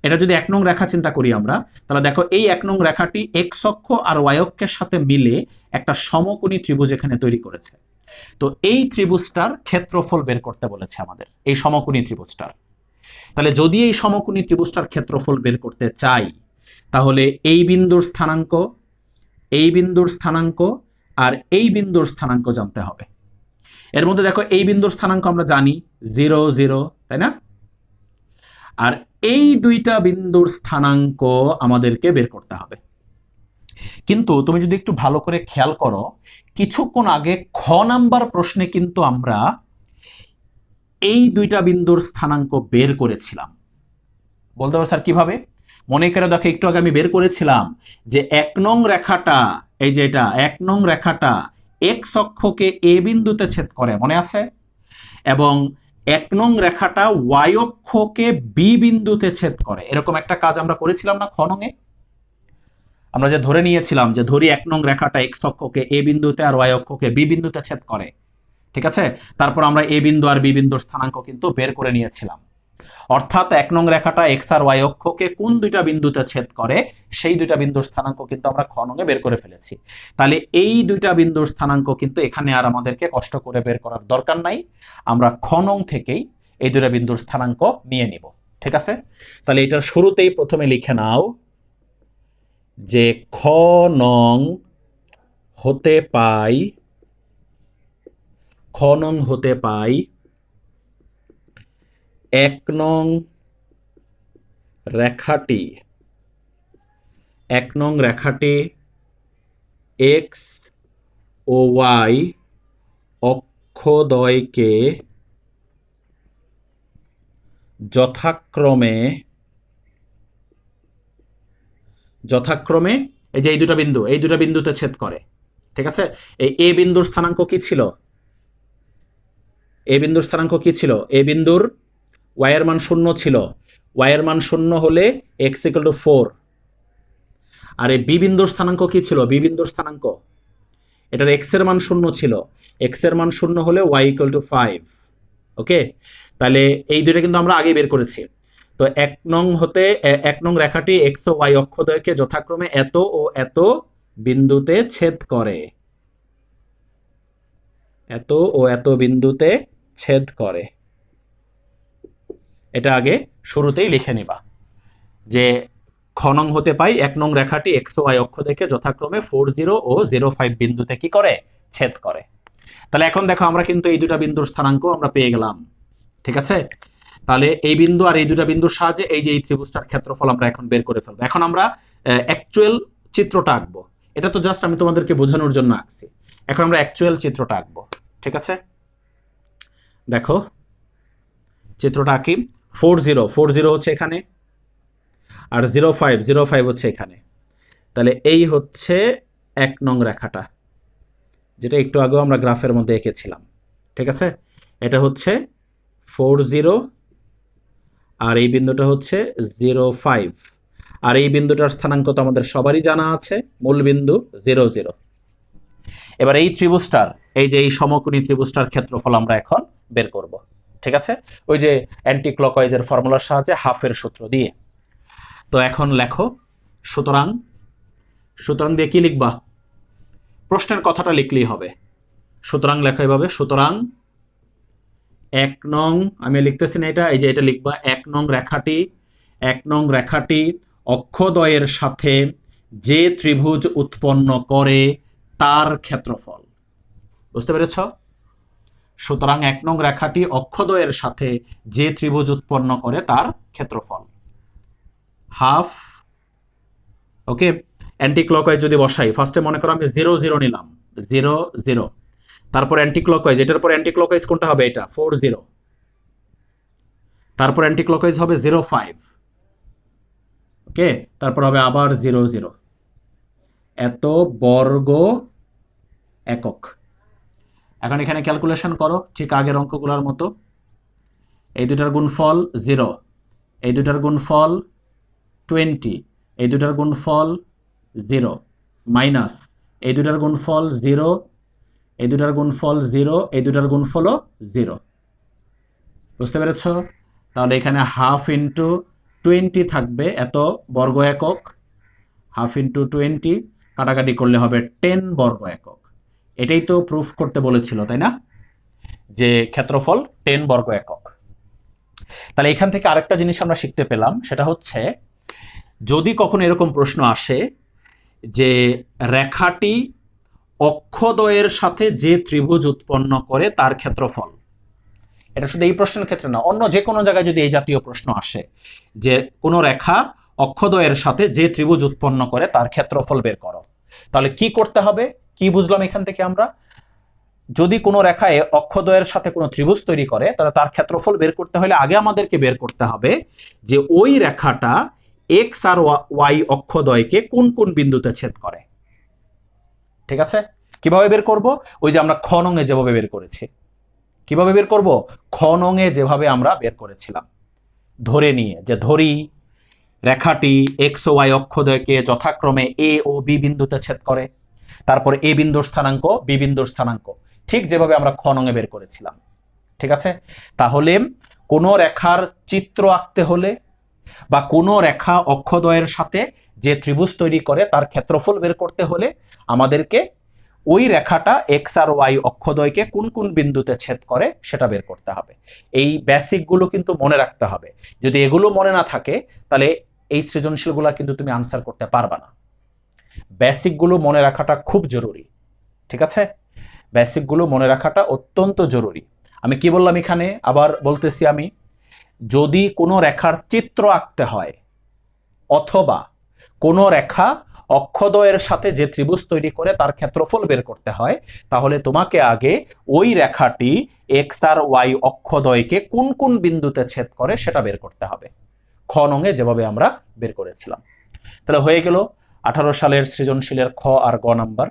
এটা যদি 1 নং রেখা চিন্তা করি আমরা, তাহলে দেখো এই 1 নং রেখাটি এক্স অক্ষ আর ওয়াই অক্ষের সাথে মিলে একটা সমকোণী ত্রিভুজ এখানে তৈরি করেছে। তো এই ত্রিভুজটার ক্ষেত্রফল বের করতে বলেছে আমাদের, এই সমকোণী ত্রিভুজটার। তাহলে যদি এই সমকোণী ত্রিভুজটার ক্ষেত্রফল বের করতে চাই, তাহলে এই বিন্দুর স্থানাঙ্ক, এই বিন্দুর স্থানাঙ্ক আর এই বিন্দুর স্থানাঙ্ক জানতে হবে। এর মধ্যে দেখো এই বিন্দুর স্থানাঙ্ক আমরা জানি 0 0, তাই না? আর এই দুইটা বিন্দুর স্থানাঙ্ক আমাদেরকে বের করতে হবে। কিন্তু তুমি যদি একটু ভালো করে খেয়াল করো, কিছুক্ষণ আগে খ নাম্বার প্রশ্নে কিন্তু আমরা এই দুইটা বিন্দুর স্থানাঙ্ক বের করেছিলাম। বলতে পারো স্যার কিভাবে? মনে করে দেখো, একটু আগে আমি বের করেছিলাম যে 1 নং রেখাটা, এই যে এটা 1 নং রেখাটা এক্স অক্ষকে এ বিন্দুতে ছেদ করে, মনে আছে? এবং 1 নং রেখাটা ওয়াই অক্ষকে বি বিন্দুতে ছেদ করে। এরকম একটা কাজ আমরা করেছিলাম না খ নং-এ? আমরা যে ধরে নিয়েছিলাম যে ধরি 1 নং রেখাটা এক্স অক্ষকে এ বিন্দুতে আর ওয়াই অক্ষকে বি বিন্দুতে ছেদ করে, ঠিক আছে? তারপর আমরা এ বিন্দু আর বি বিন্দুর স্থানাঙ্ক কিন্তু বের করে নিয়েছিলাম। অর্থাৎ 1 নং রেখাটা এক্স আর ওয়াই অক্ষকে কোন দুইটা বিন্দুতে ছেদ করে সেই দুইটা বিন্দুর স্থানাঙ্ক কিন্তু আমরা খ নং-এ বের করে ফেলেছি। তাহলে এই দুইটা বিন্দুর স্থানাঙ্ক কিন্তু এখানে আর আমাদেরকে কষ্ট করে বের করার দরকার নাই, আমরা খ নং থেকেই এই দুইটা বিন্দুর স্থানাঙ্ক নিয়ে নিব। ঠিক আছে, তাহলে এটার শুরুতেই প্রথমে লিখে নাও যে খ নং হতে পাই, খ নং হতে পাই 1 নং রেখাটি, 1 নং রেখাটি এক্স ও ওয়াই অক্ষদ্বয়কে যথাক্রমে এই যে এই দুটো বিন্দু, এই দুটো বিন্দুতে ছেদ করে। ঠিক আছে, এই এ বিন্দুর স্থানাঙ্ক কি ছিল? এ বিন্দুর স্থানাঙ্ক কি ছিল? এ বিন্দুর ওয়াই এর মান 0 ছিল। ওয়াই এর মান 0 হলে x = 4। আর এই বি বিন্দুর স্থানাঙ্ক কি ছিল? বি বিন্দুর স্থানাঙ্ক, এটার x এর মান 0 ছিল। x এর মান 0 হলে y = 5। ওকে, তাহলে এই দুইটা কিন্তু আমরা আগে বের করেছি। তো 1 নং হতে 1 নং রেখাটি এক্স ও ওয়াই অক্ষদ্বয়কে যথাক্রমে এত ও এত বিন্দুতে ছেদ করে, এত ও এত বিন্দুতে ছেদ করে। এটা আগে শুরুতেই লিখে নিবা যে খ নং হতে পাই 1 নং রেখাটি এক্স ও ওয়াই অক্ষদ্বয়কে যথাক্রমে 40 ও 05 বিন্দুতে কি করে, ছেদ করে। তাহলে এখন দেখো আমরা কিন্তু এই দুটা বিন্দুর স্থানাঙ্ক আমরা পেয়ে গেলাম, ঠিক আছে। তাহলে এই বিন্দু আর এই দুটা বিন্দুর সাহায্যে এই যে এই ত্রিভুজটার ক্ষেত্রফল আমরা এখন বের করে ফেলবো। এখন আমরা অ্যাকচুয়াল চিত্রটা আঁকবো, এটা তো জাস্ট আমি তোমাদেরকে বোঝানোর জন্য আঁকছি। এখন আমরা অ্যাকচুয়াল চিত্রটা আঁকবো, ঠিক আছে। দেখো চিত্রটা আঁকি। 40 হচ্ছে এখানে, আর 05 হচ্ছে এখানে। তাহলে এই হচ্ছে 1 নং রেখাটা, যেটা একটু আগেও আমরা গ্রাফের মধ্যে এঁকেছিলাম, ঠিক আছে। এটা হচ্ছে 40 আর এই বিন্দুটা হচ্ছে 05, আর এই বিন্দুটার স্থানাঙ্ক তো আমাদের সবারই জানা আছে, মূল বিন্দু 00। এবার এই ত্রিভুজটার, এই যে এই সমকোণী ত্রিভুজটার ক্ষেত্রফল আমরা এখন বের করব, ঠিক আছে। ওই যে অ্যান্টি ক্লকওয়াইজের ফর্মুলার সাহায্যে হাফের সূত্র দিয়ে। তো এখন লেখো সুতরাং, সুতরাং দিয়ে কি লিখবা, প্রশ্নের কথাটা লিখলেই হবে। সুতরাং লেখা এভাবে, সুতরাং 1 নং, আমি লিখতেছি না এটা, এই যে এটা লিখবা, 1 নং রেখাটি অক্ষদ্বয়ের সাথে যে ত্রিভুজ উৎপন্ন করে তার ক্ষেত্রফল। বুঝতে পেরেছ? সুতরাং 1 নং রেখাটি অক্ষদ্বয়ের সাথে যে ত্রিভুজ উৎপন্ন করে তার ক্ষেত্রফল হাফ। ওকে, অ্যান্টি ক্লকওয়াইজ যদি বসাই, ফার্স্টে মনে করো আমি 00 নিলাম, 00, তারপর অ্যান্টি ক্লকওয়াইজ, এটার পর অ্যান্টি ক্লকওয়াইজ কোনটা হবে, এটা 40, তারপর অ্যান্টি ক্লকওয়াইজ হবে 05, ওকে, তারপর হবে আবার 00, এত বর্গ একক। এখন এখানে ক্যালকুলেশন করো ঠিক আগের অঙ্কগুলোর মতো। এই দুটার গুণফল 0, এই দুটার গুণফল 20, এই দুটার গুণফল 0, মাইনাস এই দুটার গুণফল 0, এই দুটার গুণফল 0, এই দুটার গুণফলও 0। বুঝতে পেরেছ? তাহলে এখানে হাফ ইন্টু 20 থাকবে এত বর্গ একক, হাফ ইন্টু 20 কাটাকাটি করলে হবে 10 বর্গ একক। এটাই তো প্রুফ করতে বলেছিল, তাই না, যে ক্ষেত্রফল 10 বর্গ একক। তাহলে এখান থেকে আরেকটা জিনিস আমরা শিখতে পেলাম, সেটা হচ্ছে যদি কখনো এরকম প্রশ্ন আসে যে রেখাটি অক্ষদ্বয়ের সাথে যে ত্রিভুজ উৎপন্ন করে তার ক্ষেত্রফল, এটা শুধু এই প্রশ্নের ক্ষেত্রে না, অন্য যে কোনো জায়গায় যদি এই জাতীয় প্রশ্ন আসে যে কোনো রেখা অক্ষদ্বয়ের সাথে যে ত্রিভুজ উৎপন্ন করে তার ক্ষেত্রফল বের করো, তাহলে কি করতে হবে, কি বুঝলাম এখান থেকে আমরা, যদি কোনো রেখায় অক্ষদ্বয়ের সাথে কোনো ত্রিভুজ তৈরি করে তাহলে তার ক্ষেত্রফল বের করতে হলে আগে আমাদেরকে বের করতে হবে যে ওই রেখাটা এক্স আর ওয়াই অক্ষদ্বয়কে কোন কোন বিন্দুতে ছেদ করে। ঠিক আছে, কিভাবে বের করব, ওই যে আমরা খ নং এ যেভাবে বের করেছি। কিভাবে বের করব, খ নং এ যেভাবে আমরা বের করেছিলাম, ধরে নিয়ে যে ধরি রেখাটি এক্স ও ওয়াই অক্ষদ্বয়কে যথাক্রমে এ ও বি বিন্দুতে ছেদ করে, তারপর এ বিন্দুর স্থানাঙ্ক বি বিন্দুর স্থানাঙ্ক, ঠিক যেভাবে আমরা খ নং এ বের করেছিলাম। ঠিক আছে, তাহলে কোনো রেখার চিত্র আঁকতে হলে বা কোনো রেখা অক্ষদ্বয়ের সাথে যে ত্রিভুজ তৈরি করে তার ক্ষেত্রফল বের করতে হলে আমাদেরকে ওই রেখাটা এক্স আর ওয়াই অক্ষদ্বয়কে কোন কোন বিন্দুতে ছেদ করে সেটা বের করতে হবে। এই বেসিকগুলো কিন্তু মনে রাখতে হবে, যদি এগুলো মনে না থাকে তাহলে এই সৃজনশীলগুলো কিন্তু তুমি আনসার করতে পারবা না। বেসিকগুলো মনে রাখাটা খুব জরুরি, ঠিক আছে, বেসিকগুলো মনে রাখাটা অত্যন্ত জরুরি। আমি কি বললাম এখানে, আবার বলতেছি আমি, যদি কোনো রেখার চিত্র আঁকতে হয় অথবা কোনো রেখা অক্ষদ্বয়ের সাথে যে ত্রিভুজ তৈরি করে তার ক্ষেত্রফল বের করতে হয়, তাহলে তোমাকে আগে ওই রেখাটি এক্স আর ওয়াই অক্ষদ্বয়কে কোন কোন বিন্দুতে ছেদ করে সেটা বের করতে হবে, খ নং এ যেভাবে আমরা বের করেছিলাম। তাহলে হয়ে গেল 18 সালের সৃজনশীলের খ আর গ নাম্বার।